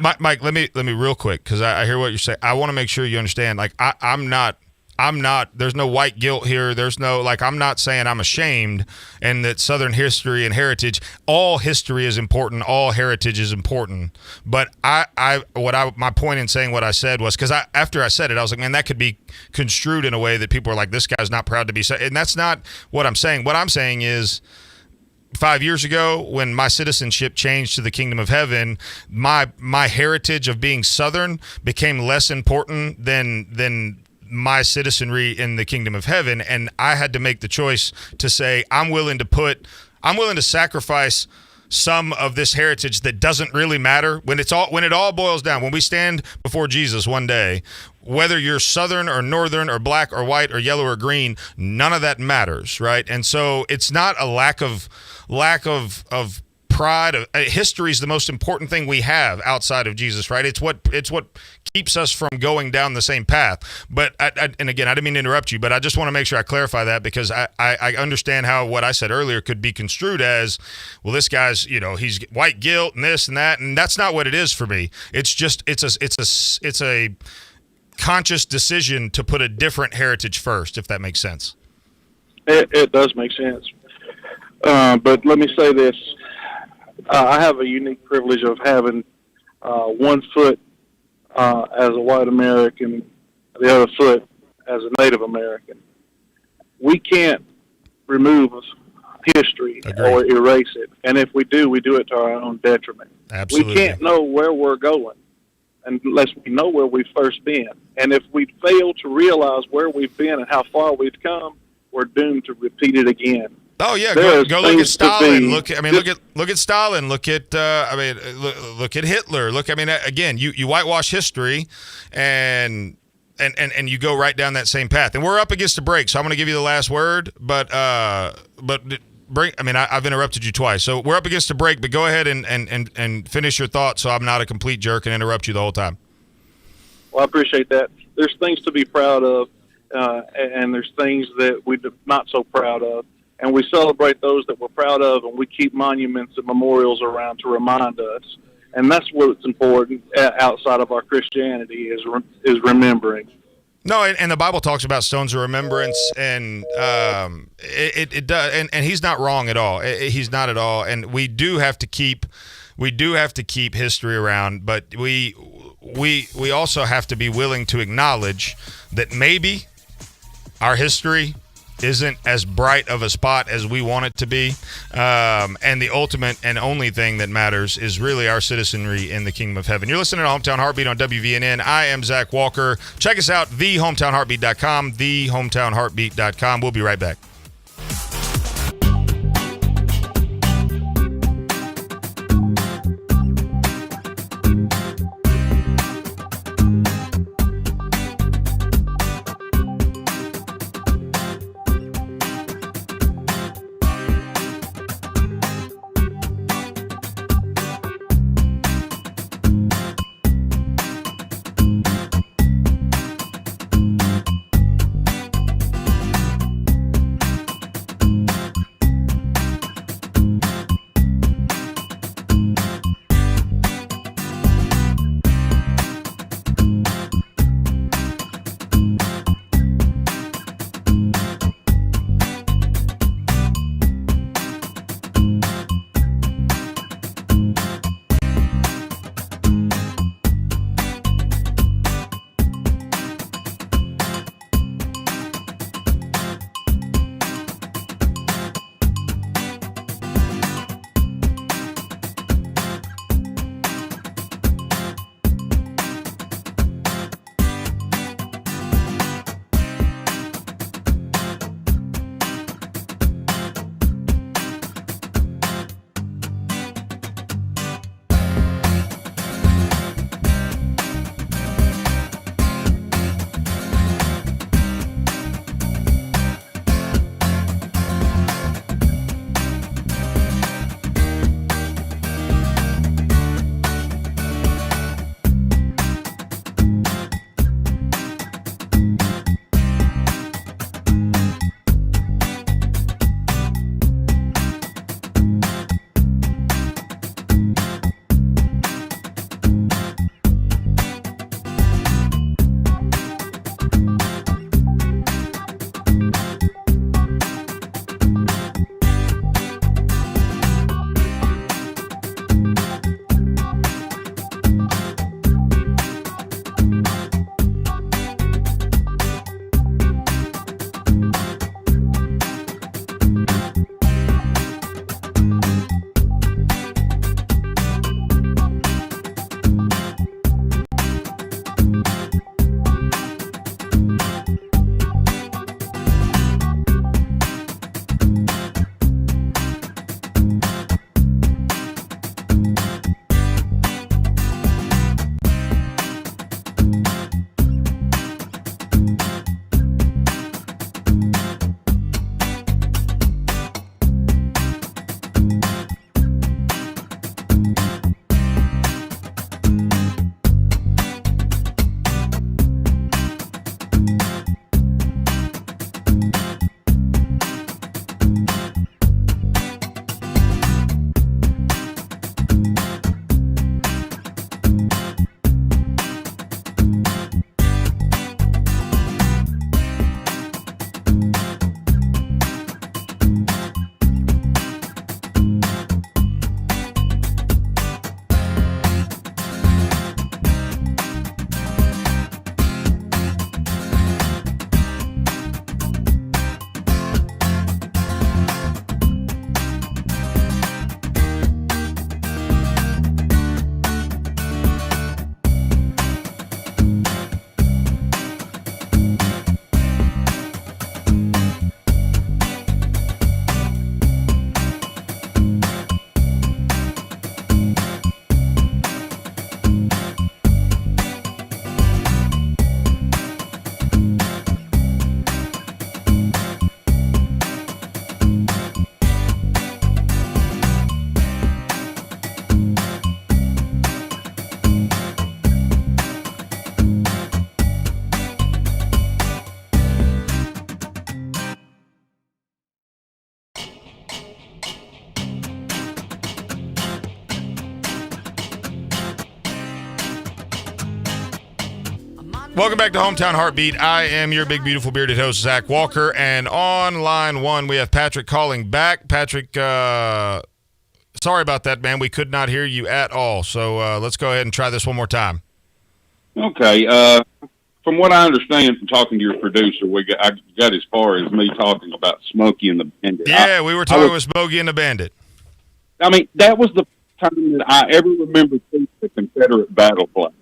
Mike, let me real quick, because I hear what you're saying. I want to make sure you understand. Like, I'm not there's no white guilt here. There's no, like, I'm not saying I'm ashamed and that Southern history and heritage, all history is important. All heritage is important. But my point in saying what I said was, because after I said it, I was like, man, that could be construed in a way that people are like, this guy's not proud to be, and that's not what I'm saying. What I'm saying is, 5 years ago, when my citizenship changed to the kingdom of heaven, my heritage of being Southern became less important than my citizenry in the kingdom of heaven. And I had to make the choice to say, I'm willing to sacrifice some of this heritage that doesn't really matter when it all boils down. When we stand before Jesus one day, whether you're Southern or Northern or black or white or yellow or green, none of that matters, right? And so it's not a lack of pride. History is the most important thing we have outside of Jesus, right? It's what keeps us from going down the same path. But and again, I didn't mean to interrupt you, but I just want to make sure I clarify that, because I understand how what I said earlier could be construed as, well, this guy's, he's white guilt and this and that, and that's not what it is for me. It's just it's a conscious decision to put a different heritage first, if that makes sense. It does make sense. But let me say this. I have a unique privilege of having one foot as a white American, the other foot as a Native American. We can't remove history or erase it. And if we do it to our own detriment. Absolutely. We can't know where we're going unless we know where we've first been. And if we fail to realize where we've been and how far we've come, we're doomed to repeat it again. Oh yeah, go look at Stalin. Look at Stalin. Look at Hitler. Again, you whitewash history, and you go right down that same path. And we're up against a break, so I'm going to give you the last word. But I've interrupted you twice, so we're up against a break. But go ahead and finish your thought, so I'm not a complete jerk and interrupt you the whole time. Well, I appreciate that. There's things to be proud of, and there's things that we're not so proud of. And we celebrate those that we're proud of, and we keep monuments and memorials around to remind us. And that's what's important outside of our Christianity is remembering. No, and the Bible talks about stones of remembrance, and it does, and he's not wrong at all. He's not at all, and we do have to keep history around, but we also have to be willing to acknowledge that maybe our history isn't as bright of a spot as we want it to be. And the ultimate and only thing that matters is really our citizenry in the kingdom of heaven. You're listening to Hometown Heartbeat on WVNN. I am Zach Walker. Check us out, thehometownheartbeat.com, thehometownheartbeat.com. We'll be right back. Welcome back to Hometown Heartbeat. I am your big, beautiful, bearded host, Zach Walker. And on line one, we have Patrick calling back. Patrick, sorry about that, man. We could not hear you at all. So let's go ahead and try this one more time. Okay. From what I understand from talking to your producer, I got as far as me talking about Smokey and the Bandit. Yeah, we were talking with Smokey and the Bandit. I mean, that was the time that I ever remember seeing the Confederate battle flag.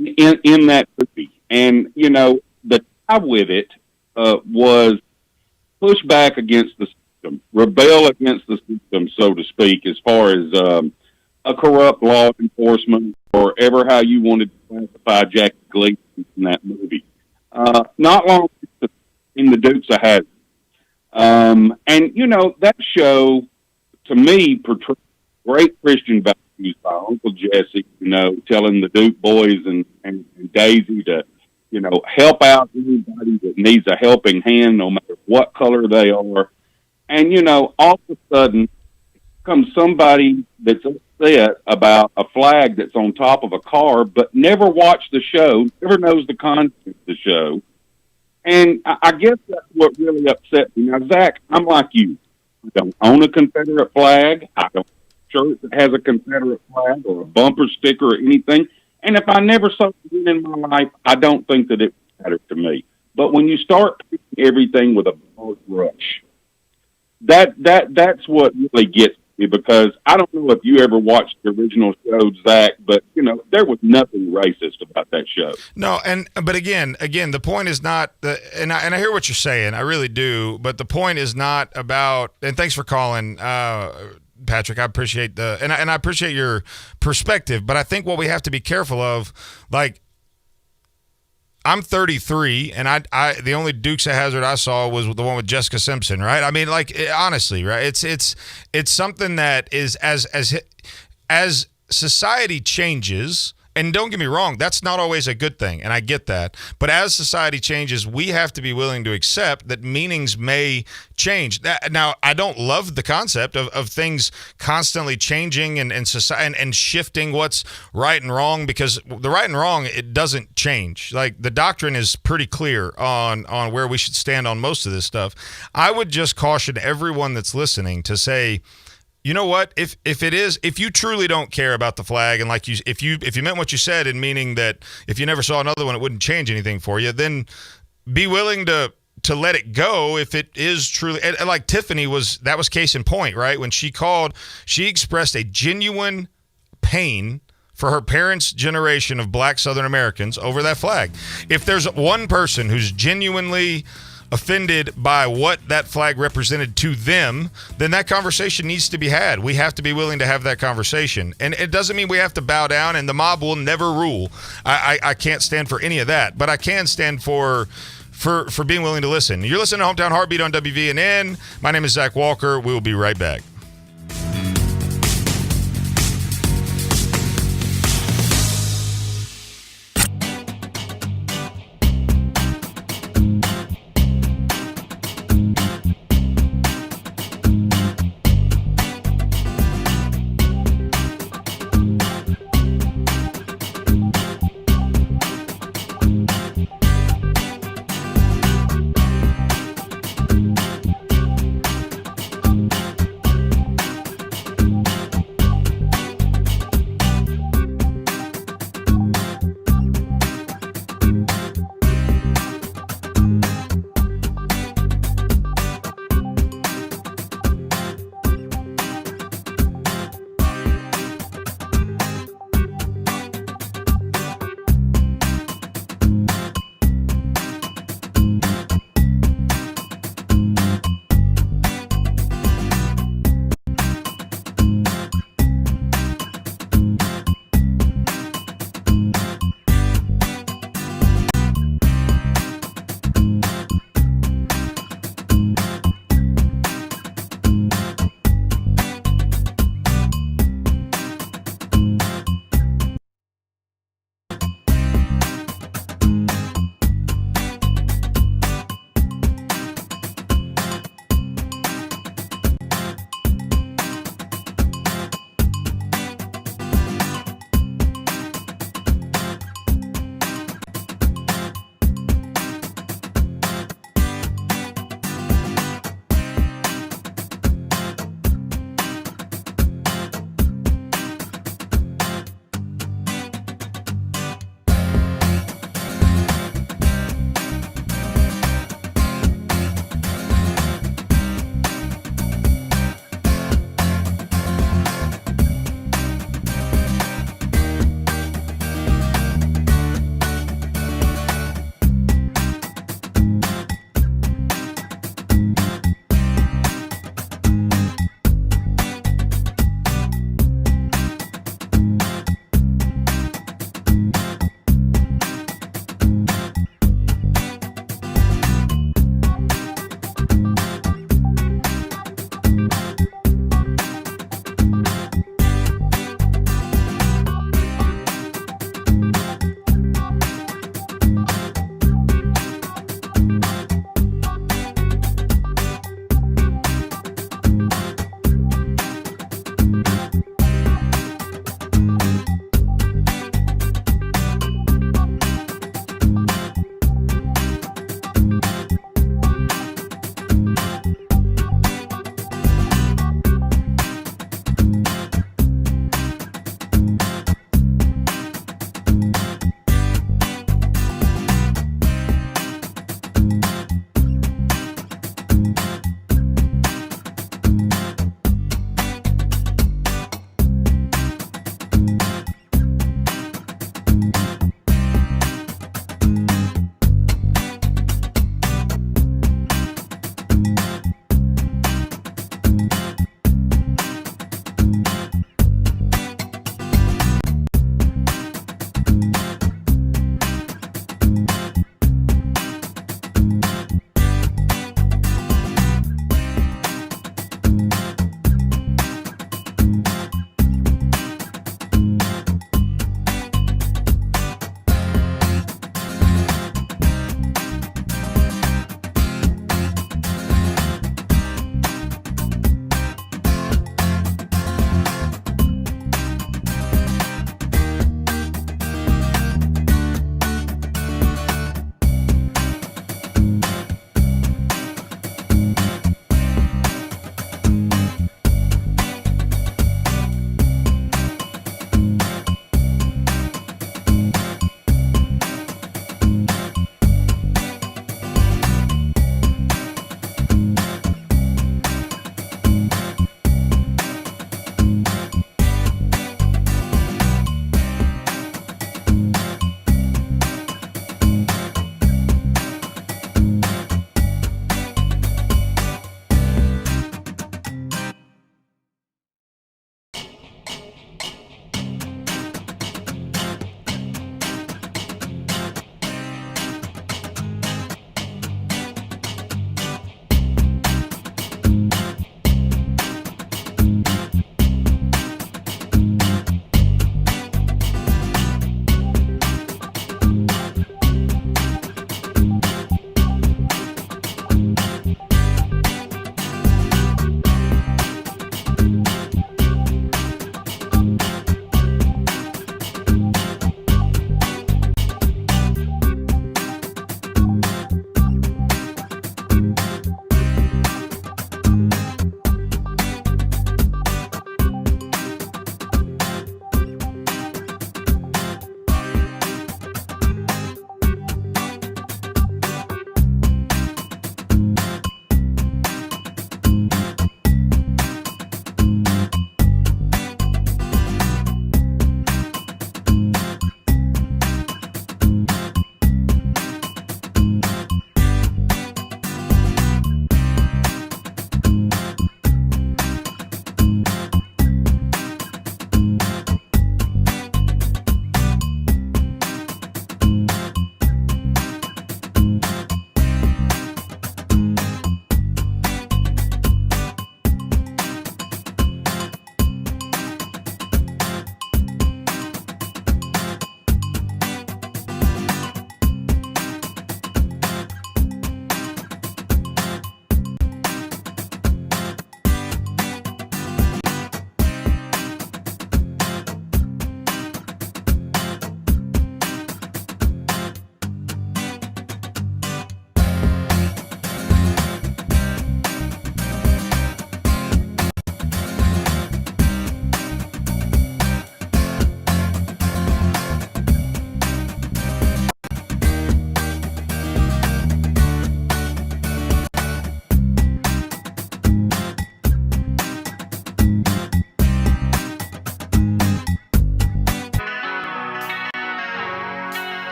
In that movie. And, you know, the tie with it was push back against the system, rebel against the system, so to speak, as far as a corrupt law enforcement or ever how you wanted to classify Jackie Gleason in that movie. Not long in the Dukes of Hazzard. And, you know, that show, to me, portrayed great Christian values by Uncle Jesse, you know, telling the Duke boys and Daisy to, you know, help out anybody that needs a helping hand, no matter what color they are. And, you know, all of a sudden comes somebody that's upset about a flag that's on top of a car, but never watched the show, never knows the content of the show. And I guess that's what really upset me. Now, Zach, I'm like you. I don't own a Confederate flag. I don't shirt that has a Confederate flag or a bumper sticker or anything. And if I never saw it in my life, I don't think that it mattered to me. But when you start painting everything with a broad brush, that's what really gets me, because I don't know if you ever watched the original show, Zach, but you know, there was nothing racist about that show. No, but again, the point is not and I hear what you're saying, I really do, but the point is not about. And thanks for calling, Patrick. I appreciate and I appreciate your perspective, but I think what we have to be careful of, like, I'm 33, and I the only Dukes of Hazzard I saw was the one with Jessica Simpson, right? I mean, like, honestly, right? It's something that is as society changes. And don't get me wrong, that's not always a good thing, and I get that. But as society changes, we have to be willing to accept that meanings may change. Now, I don't love the concept of things constantly changing and society and shifting what's right and wrong, because the right and wrong, it doesn't change. Like, the doctrine is pretty clear on where we should stand on most of this stuff. I would just caution everyone that's listening to say, you know what? If you truly don't care about the flag, and like if you meant what you said, in meaning that if you never saw another one, it wouldn't change anything for you, then be willing to let it go. If it is truly, and like Tiffany that was case in point, right? When she called, she expressed a genuine pain for her parents' generation of Black Southern Americans over that flag. If there's one person who's genuinely offended by what that flag represented to them, then that conversation needs to be had. We have to be willing to have that conversation. And it doesn't mean we have to bow down, and the mob will never rule. I can't stand for any of that, but I can stand for being willing to listen. You're listening to Hometown Heartbeat on WVNN. My name is Zach Walker. We will be right back.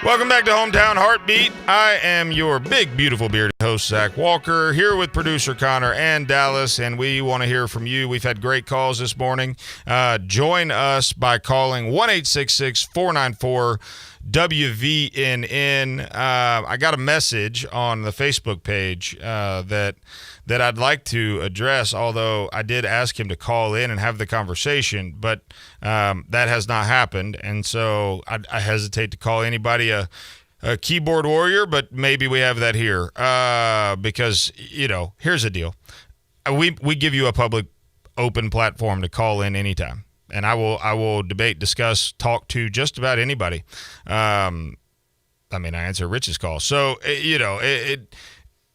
Welcome back to Hometown Heartbeat. I am your big, beautiful, bearded host, Zach Walker, here with producer Connor and Dallas, and we want to hear from you. We've had great calls this morning. Join us by calling 1-866-494-WVNN. I got a message on the Facebook page that I'd like to address, although I did ask him to call in and have the conversation, but that has not happened, and so I hesitate to call anybody a keyboard warrior, but maybe we have that here because, here's the deal. We give you a public open platform to call in anytime, and I will debate, discuss, talk to just about anybody. I answer Rich's call. So,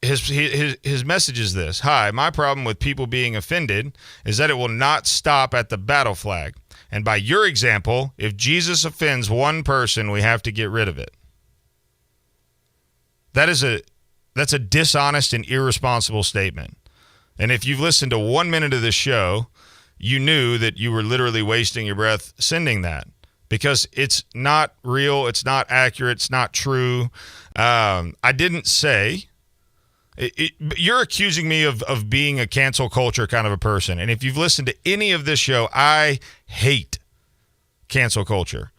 His message is this: Hi, my problem with people being offended is that it will not stop at the battle flag. And by your example, if Jesus offends one person, we have to get rid of it. That's a dishonest and irresponsible statement. And if you've listened to 1 minute of this show, you knew that you were literally wasting your breath sending that, because it's not real, it's not accurate, it's not true. I didn't say... You're accusing me of being a cancel culture kind of a person. And if you've listened to any of this show, I hate cancel culture.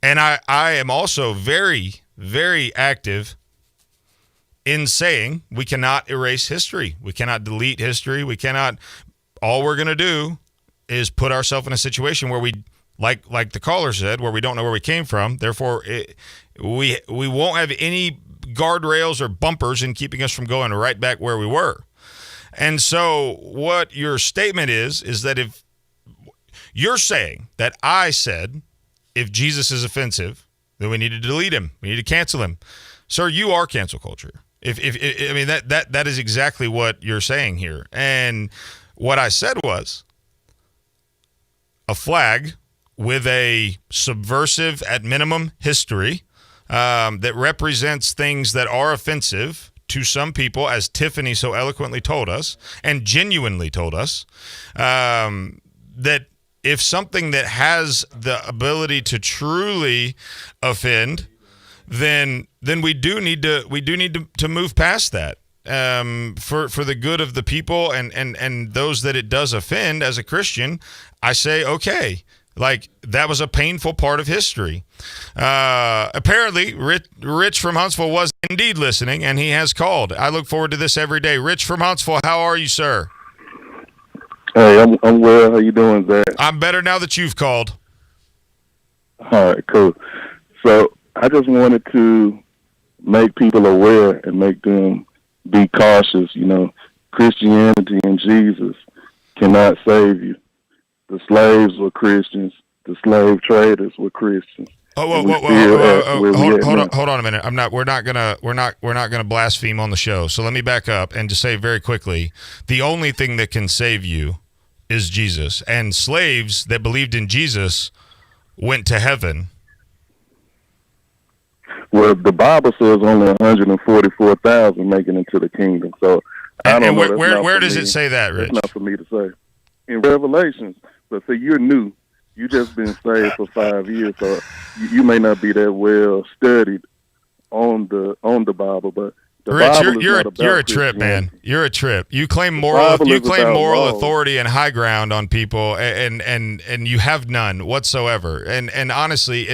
And I am also very, very active in saying we cannot erase history. We cannot delete history. All we're going to do is put ourselves in a situation where we, like the caller said, where we don't know where we came from. Therefore, we won't have any guardrails or bumpers in keeping us from going right back where we were. And so what your statement is that if you're saying that I said if Jesus is offensive, then we need to delete him, we need to cancel him. Sir, you are cancel culture. That is exactly what you're saying here. And what I said was a flag with a subversive, at minimum, history that represents things that are offensive to some people, as Tiffany so eloquently told us and genuinely told us, that if something that has the ability to truly offend, then we do need to move past that for the good of the people and those that it does offend. As a Christian, I say, okay. Like, that was a painful part of history. Apparently, Rich from Huntsville was indeed listening, and he has called. I look forward to this every day. Rich from Huntsville, how are you, sir? Hey, I'm well. How you doing, Zach? I'm better now that you've called. All right, cool. So I just wanted to make people aware and make them be cautious. Christianity and Jesus cannot save you. The slaves were Christians. The slave traders were Christians. Hold on a minute. We're not gonna blaspheme on the show. So let me back up and just say very quickly: the only thing that can save you is Jesus. And slaves that believed in Jesus went to heaven. Well, the Bible says only 144,000 make it into the kingdom. So I don't know. Where does it say that, Rich? It's not for me to say. In Revelations. But see, you're new. You just been saved for 5 years, so you may not be that well studied on the Bible. But the Rich, Bible you're a trip, man. You're a trip. You claim moral authority and high ground on people, and you have none whatsoever. And honestly,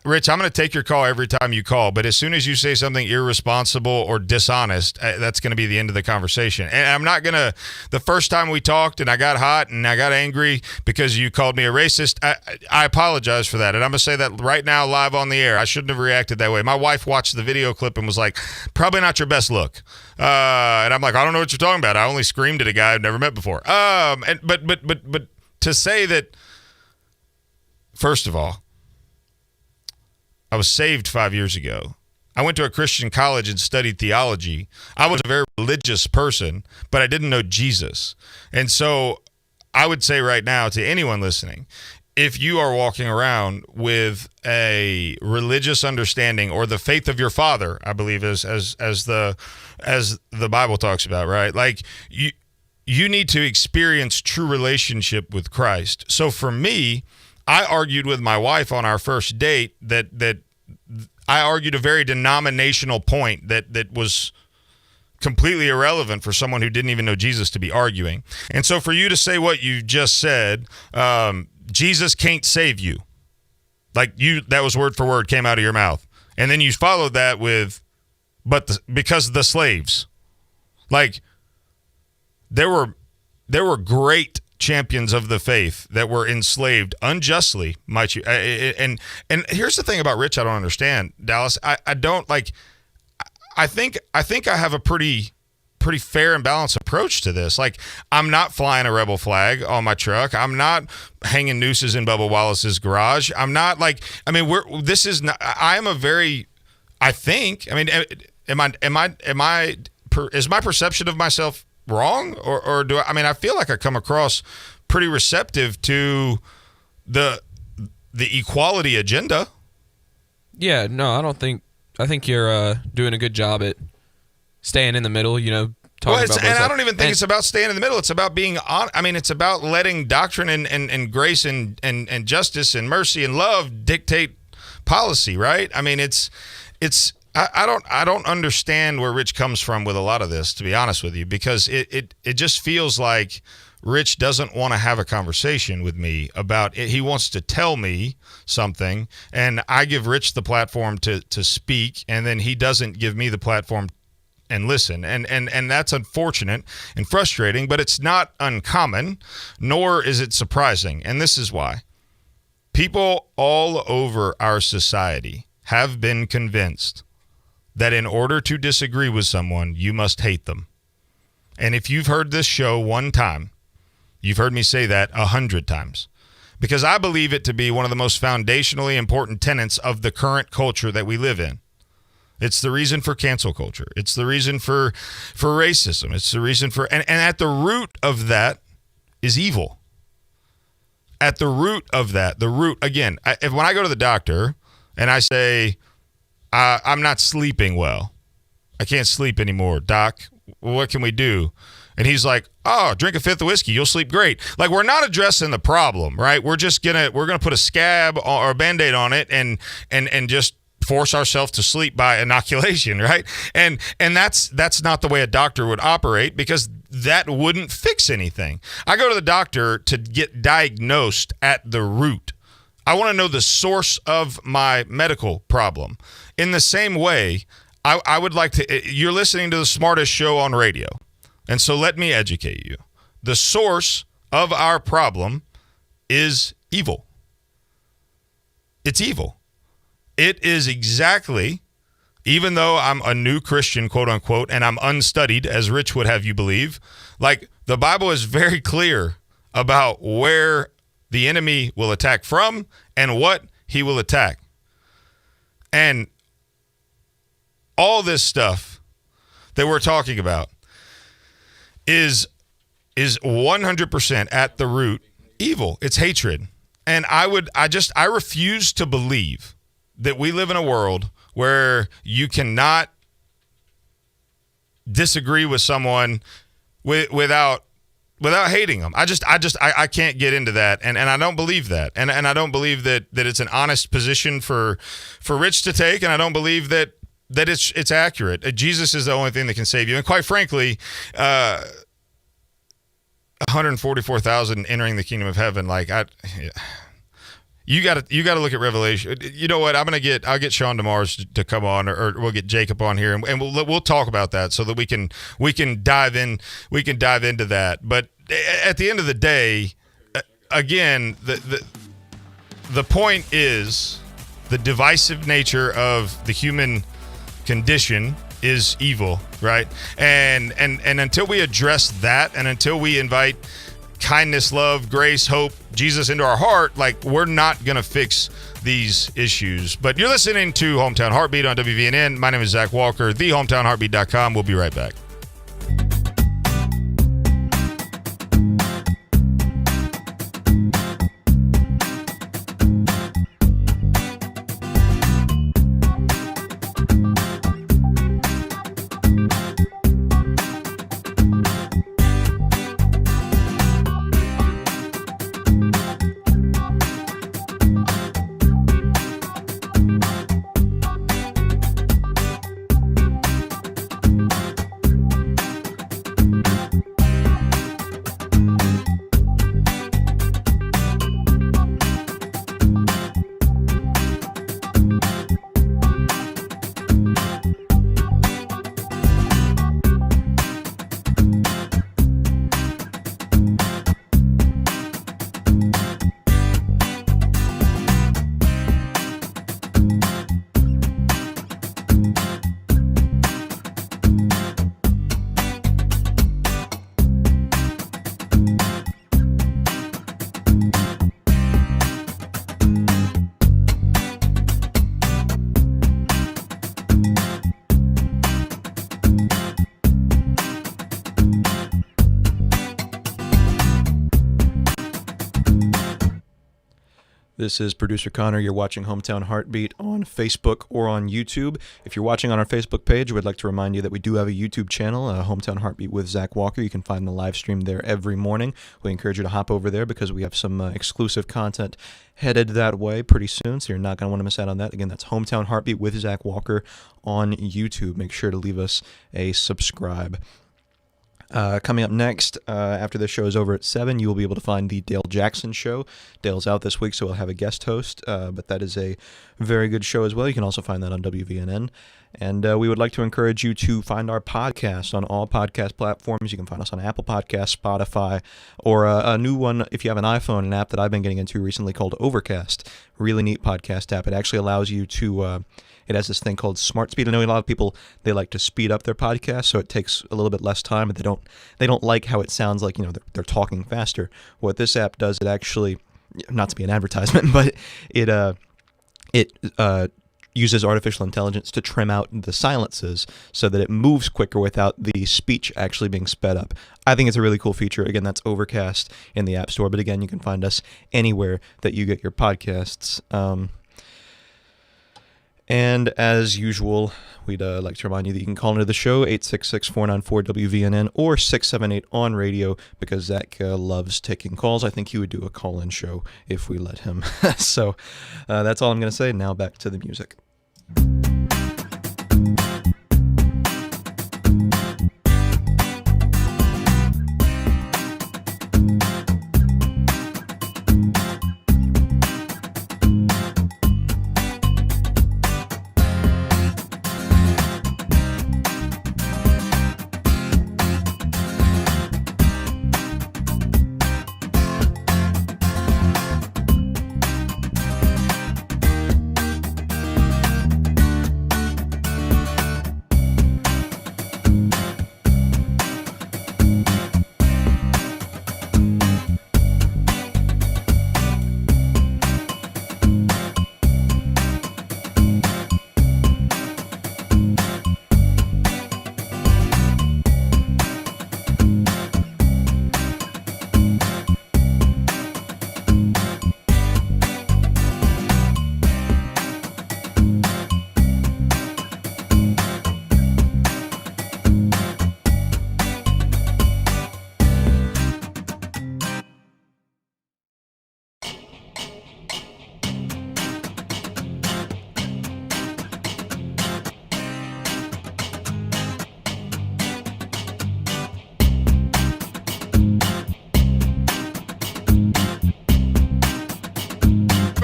Rich, I'm going to take your call every time you call, but as soon as you say something irresponsible or dishonest, that's going to be the end of the conversation. And I'm not going to, the first time we talked and I got hot and I got angry because you called me a racist, I apologize for that. And I'm going to say that right now live on the air. I shouldn't have reacted that way. My wife watched the video clip and was like, probably not your best look. And I'm like, I don't know what you're talking about. I only screamed at a guy I've never met before. But to say that, first of all, I was saved 5 years ago. I went to a Christian college and studied theology. I was a very religious person, but I didn't know Jesus. And so I would say right now to anyone listening, if you are walking around with a religious understanding or the faith of your father, I believe as the Bible talks about, right? Like you need to experience true relationship with Christ. So for me, I argued with my wife on our first date that I argued a very denominational point that was completely irrelevant for someone who didn't even know Jesus to be arguing. And so for you to say what you just said, Jesus can't save you. Like that was word for word came out of your mouth. And then you followed that with, because the slaves. Like there were great champions of the faith that were enslaved unjustly, might you? And here's the thing about Rich I don't understand, Dallas. I don't like. I think I have a pretty fair and balanced approach to this. Like, I'm not flying a rebel flag on my truck. I'm not hanging nooses in Bubba Wallace's garage. I'm not like. I mean, this is not. I am a very. I think. I mean, is my perception of myself wrong, or do I mean, I feel like I come across pretty receptive to the equality agenda. Yeah, no, I think you're doing a good job at staying in the middle, talking about both sides. And I don't even think it's about staying in the middle. It's about being on. I mean, it's about letting doctrine and grace and justice and mercy and love dictate policy, right? I mean, I don't understand where Rich comes from with a lot of this, to be honest with you, because it just feels like Rich doesn't want to have a conversation with me about it. He wants to tell me something, and I give Rich the platform to speak, and then he doesn't give me the platform and listen. And that's unfortunate and frustrating, but it's not uncommon, nor is it surprising. And this is why. People all over our society have been convinced that in order to disagree with someone, you must hate them. And if you've heard this show one time, you've heard me say that 100 times, because I believe it to be one of the most foundationally important tenets of the current culture that we live in. It's the reason for cancel culture. It's the reason for racism. It's the reason for, and at the root of that is evil. At the root of that, again, when I go to the doctor and I say, I'm not sleeping well, I can't sleep anymore, doc, what can we do? And he's like, oh, drink a fifth of whiskey, you'll sleep great. Like, we're not addressing the problem, right? We're gonna put a scab or a Band-Aid on it and just force ourselves to sleep by inoculation, right? And that's not the way a doctor would operate, because that wouldn't fix anything. I go to the doctor to get diagnosed at the root. I want to know the source of my medical problem. In the same way, I would like to, you're listening to the smartest show on radio. And so let me educate you. The source of our problem is evil. It's evil. It is exactly, even though I'm a new Christian, quote unquote, and I'm unstudied, as Rich would have you believe, like, the Bible is very clear about where the enemy will attack from and what he will attack. And all this stuff that we're talking about is 100% at the root evil. It's hatred. And I refuse to believe that we live in a world where you cannot disagree with someone without hating them. I can't get into that, and I don't believe that, and I don't believe that it's an honest position for Rich to take, and I don't believe that it's accurate. Jesus is the only thing that can save you, and quite frankly, 144,000 entering the kingdom of heaven. Like, you got to look at Revelation. You know what? I'll get Sean DeMars to come on, or we'll get Jacob on here, and we'll talk about that so that we can dive into that. But at the end of the day, again, the point is the divisive nature of the human condition is evil, right? And until we address that, and until we invite kindness, love, grace, hope, Jesus into our heart, like, we're not going to fix these issues. But you're listening to Hometown Heartbeat on WVNN. My name is Zach Walker, thehometownheartbeat.com. We'll be right back. This is Producer Connor. You're watching Hometown Heartbeat on Facebook or on YouTube. If you're watching on our Facebook page, we'd like to remind you that we do have a YouTube channel, Hometown Heartbeat with Zach Walker. You can find the live stream there every morning. We encourage you to hop over there because we have some exclusive content headed that way pretty soon, so you're not going to want to miss out on that. Again, that's Hometown Heartbeat with Zach Walker on YouTube. Make sure to leave us a subscribe. Coming up next, after this show is over at 7, you will be able to find the Dale Jackson Show. Dale's out this week, so we'll have a guest host, but that is a very good show as well. You can also find that on WVNN. And we would like to encourage you to find our podcast on all podcast platforms. You can find us on Apple Podcasts, Spotify, or a new one, if you have an iPhone, an app that I've been getting into recently called Overcast. Really neat podcast app. It actually allows you to... It has this thing called Smart Speed. I know a lot of people, they like to speed up their podcast, so it takes a little bit less time, but they don't like how it sounds like, they're talking faster. What this app does, it actually, not to be an advertisement, but it uses artificial intelligence to trim out the silences so that it moves quicker without the speech actually being sped up. I think it's a really cool feature. Again, that's Overcast in the App Store, but again, you can find us anywhere that you get your podcasts. And as usual, we'd like to remind you that you can call into the show, 866-494-WVNN or 678 on radio, because Zach loves taking calls. I think he would do a call-in show if we let him. So that's all I'm going to say. Now back to the music.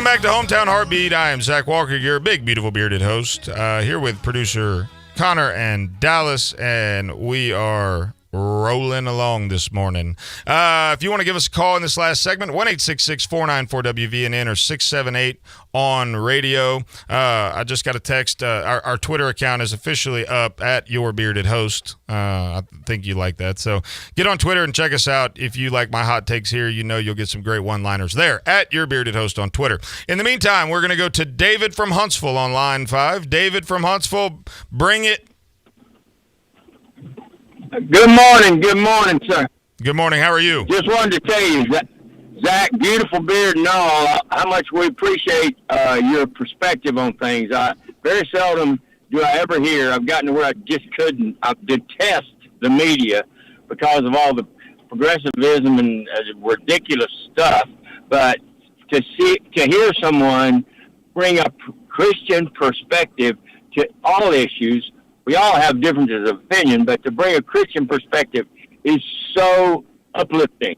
Back to Hometown Heartbeat. I am Zach Walker, your big, beautiful, bearded host, here with producer Connor and Dallas, and we are rolling along this morning. If you want to give us a call in this last segment, 1-866-494-WVNN or 678 on radio. I just got a text. Our Twitter account is officially up at Your Bearded Host. I think you like that. So get on Twitter and check us out. If you like my hot takes here, you'll get some great one-liners there at Your Bearded Host on Twitter. In the meantime, we're going to go to David from Huntsville on line 5. David from Huntsville, bring it. Good morning, sir. Good morning. How are you? Just wanted to tell you, Zach, beautiful beard and all, how much we appreciate your perspective on things. Very seldom do I ever hear. I've gotten to where I just couldn't. I detest the media because of all the progressivism and ridiculous stuff. But to hear someone bring a Christian perspective to all issues. We all have differences of opinion, but to bring a Christian perspective is so uplifting.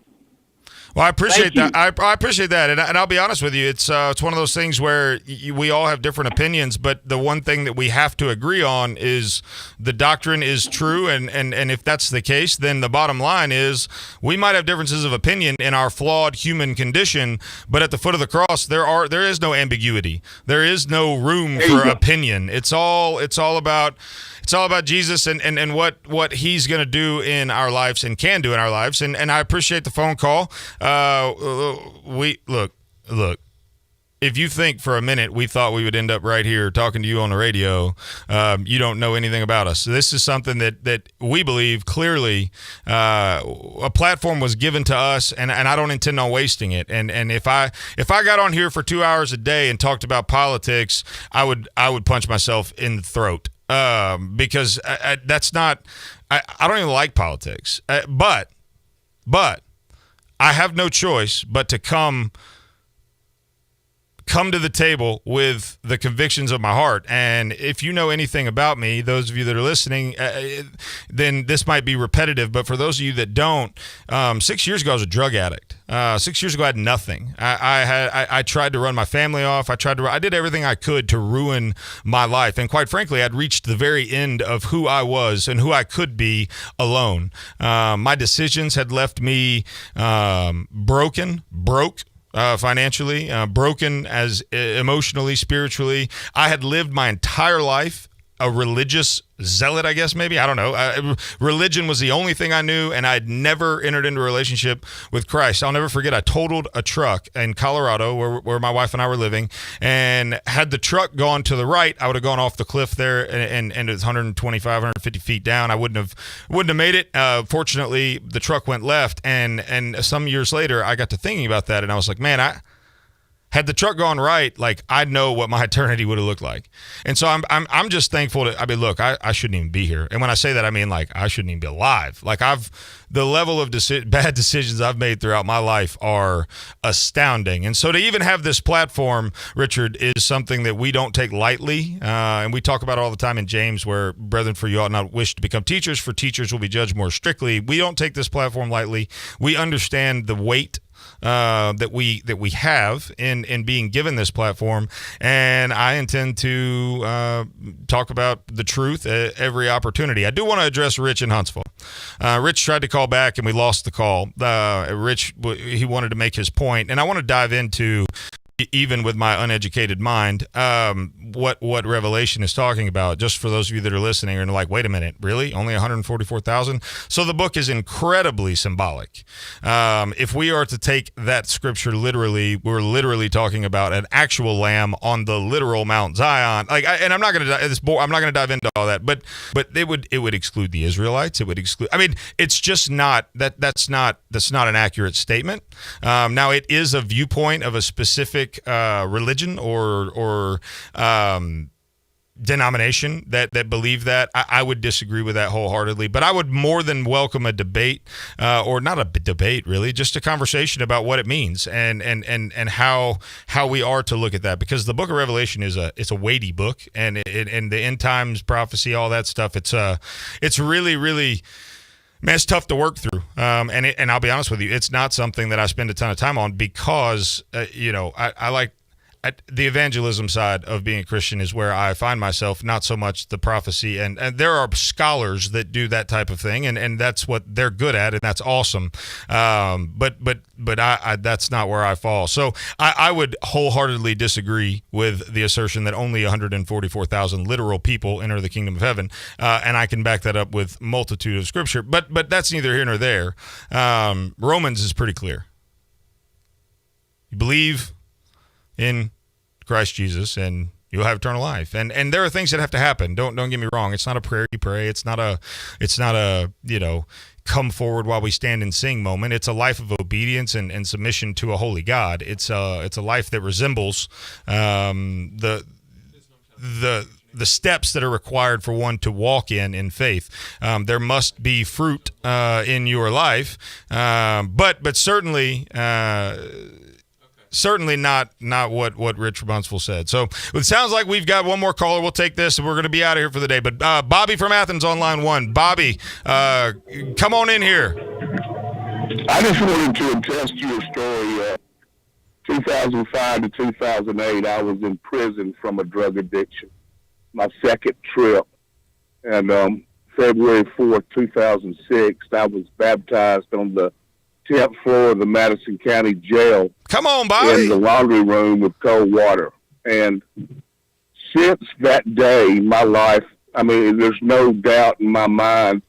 Well, I appreciate that. I appreciate that, and I'll be honest with you. It's one of those things where we all have different opinions, but the one thing that we have to agree on is the doctrine is true, and if that's the case, then the bottom line is we might have differences of opinion in our flawed human condition, but at the foot of the cross, there is no ambiguity. There is no room for opinion. It's all about Jesus and what he's going to do in our lives and can do in our lives. And I appreciate the phone call. We look, if you think for a minute we thought we would end up right here talking to you on the radio, you don't know anything about us. So this is something that we believe clearly a platform was given to us, and I don't intend on wasting it. And if I got on here for 2 hours a day and talked about politics, I would punch myself in the throat because that's not. I don't even like politics, but I have no choice but to come to the table with the convictions of my heart. And if you know anything about me, those of you that are listening, then this might be repetitive, but for those of you that don't, 6 years ago I was a drug addict. 6 years ago I had nothing. I tried to run my family off. I did everything I could to ruin my life, and quite frankly I'd reached the very end of who I was and who I could be alone. My decisions had left me broke financially, broken as emotionally, spiritually. I had lived my entire life a religious zealot, I guess, maybe. I don't know. Religion was the only thing I knew, and I'd never entered into a relationship with Christ. I'll never forget, I totaled a truck in Colorado where my wife and I were living, and had the truck gone to the right, I would have gone off the cliff there, and it was 125, 150 feet down. I wouldn't have made it. Fortunately, the truck went left, and some years later, I got to thinking about that, and I was like, man, had the truck gone right, like, I'd know what my eternity would have looked like. And so I'm just thankful look, I shouldn't even be here. And when I say that, I mean, like, I shouldn't even be alive. Like, the level of bad decisions I've made throughout my life are astounding. And so to even have this platform, Richard, is something that we don't take lightly. And we talk about it all the time in James, where, brethren, for you ought not wish to become teachers, for teachers will be judged more strictly. We don't take this platform lightly. We understand the weight that we have in being given this platform, and I intend to talk about the truth at every opportunity. I do want to address Rich in Huntsville. Rich tried to call back, and we lost the call. Rich, he wanted to make his point, and I want to dive into, even with my uneducated mind, what Revelation is talking about, just for those of you that are listening and are like, wait a minute, really? Only 144,000? So the book is incredibly symbolic. If we are to take that scripture literally, we're literally talking about an actual lamb on the literal Mount Zion. And I'm not going to dive into all that, but it would exclude the Israelites. It would exclude. I mean, it's just not that's not an accurate statement. Now, it is a viewpoint of a specific religion or denomination that believe that. I would disagree with that wholeheartedly, but I would more than welcome a debate, or not a debate really, just a conversation about what it means and how we are to look at that, because the book of Revelation it's a weighty book, and the end times prophecy, all that stuff, it's really, really, man, it's tough to work through. And I'll be honest with you, it's not something that I spend a ton of time on, because I like the evangelism side of being a Christian is where I find myself, not so much the prophecy. And there are scholars that do that type of thing, and that's what they're good at, and that's awesome. But I that's not where I fall. So I would wholeheartedly disagree with the assertion that only 144,000 literal people enter the kingdom of heaven. And I can back that up with multitude of scripture. But that's neither here nor there. Romans is pretty clear. You believe in Christ Jesus, and you'll have eternal life. And there are things that have to happen. Don't get me wrong. It's not a prayer you pray. It's not a come forward while we stand and sing moment. It's a life of obedience and submission to a holy God. It's a life that resembles the steps that are required for one to walk in faith. There must be fruit in your life, but certainly. Certainly not what Rich Buntsville said. So it sounds like we've got one more caller. We'll take this, and we're going to be out of here for the day. But Bobby from Athens on line one. Bobby, come on in here. I just wanted to attest to your story. 2005 to 2008, I was in prison from a drug addiction. My second trip. And February 4th, 2006, I was baptized on the 10th floor of the Madison County Jail. Come on, Bobby. In the laundry room with cold water. And since that day, my life, I mean, there's no doubt in my mind,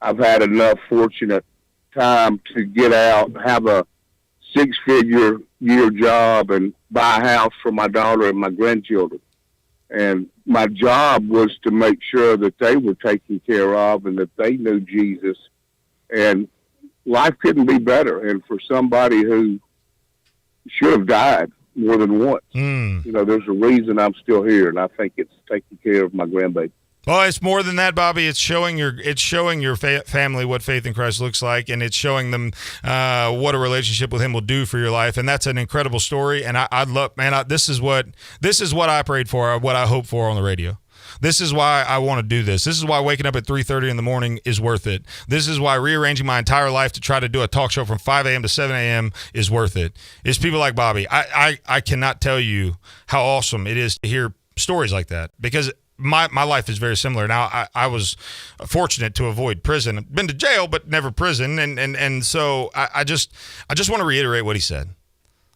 I've had enough fortunate time to get out, have a 6-figure year job, and buy a house for my daughter and my grandchildren. And my job was to make sure that they were taken care of and that they knew Jesus. And life couldn't be better. And for somebody who should have died more than once, there's a reason I'm still here. And I think it's taking care of my grandbaby. Well, it's more than that, Bobby. It's showing your family what faith in Christ looks like, and it's showing them what a relationship with Him will do for your life. And that's an incredible story. And I'd love, man. This is what I prayed for, what I hope for on the radio. This is why I want to do this. This is why waking up at 3:30 in the morning is worth it. This is why rearranging my entire life to try to do a talk show from 5 a.m. to 7 a.m. is worth it. It's people like Bobby. I cannot tell you how awesome it is to hear stories like that, because my life is very similar. Now, I was fortunate to avoid prison. I've been to jail, but never prison. And so I just want to reiterate what he said.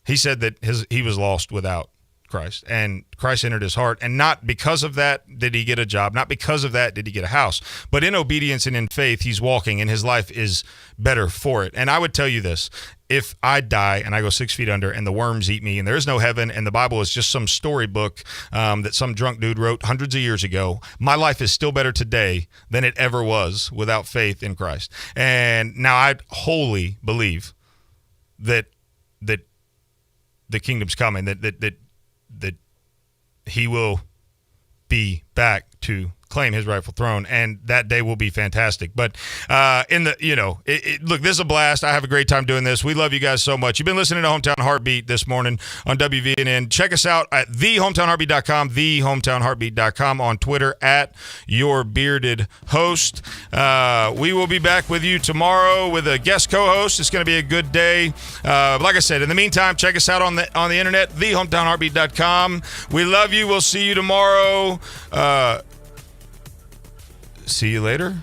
He said that he was lost without Christ, and Christ entered his heart. And not because of that did he get a job. Not because of that did he get a house. But in obedience and in faith, he's walking, and his life is better for it. And I would tell you this. If I die and I go 6 feet under and the worms eat me and there is no heaven and the Bible is just some storybook that some drunk dude wrote hundreds of years ago, my life is still better today than it ever was without faith in Christ. And now I wholly believe that the kingdom's coming, that he will be back to claim his rightful throne, and that day will be fantastic. But look, this is a blast. I have a great time doing this. We love you guys so much. You've been listening to Hometown Heartbeat this morning on WVNN. Check us out at thehometownheartbeat.com, thehometownheartbeat.com, on Twitter at your bearded host. We will be back with you tomorrow with a guest co-host. It's going to be a good day. Like I said, in the meantime, check us out on the internet, thehometownheartbeat.com. We love you. We'll see you tomorrow. See you later.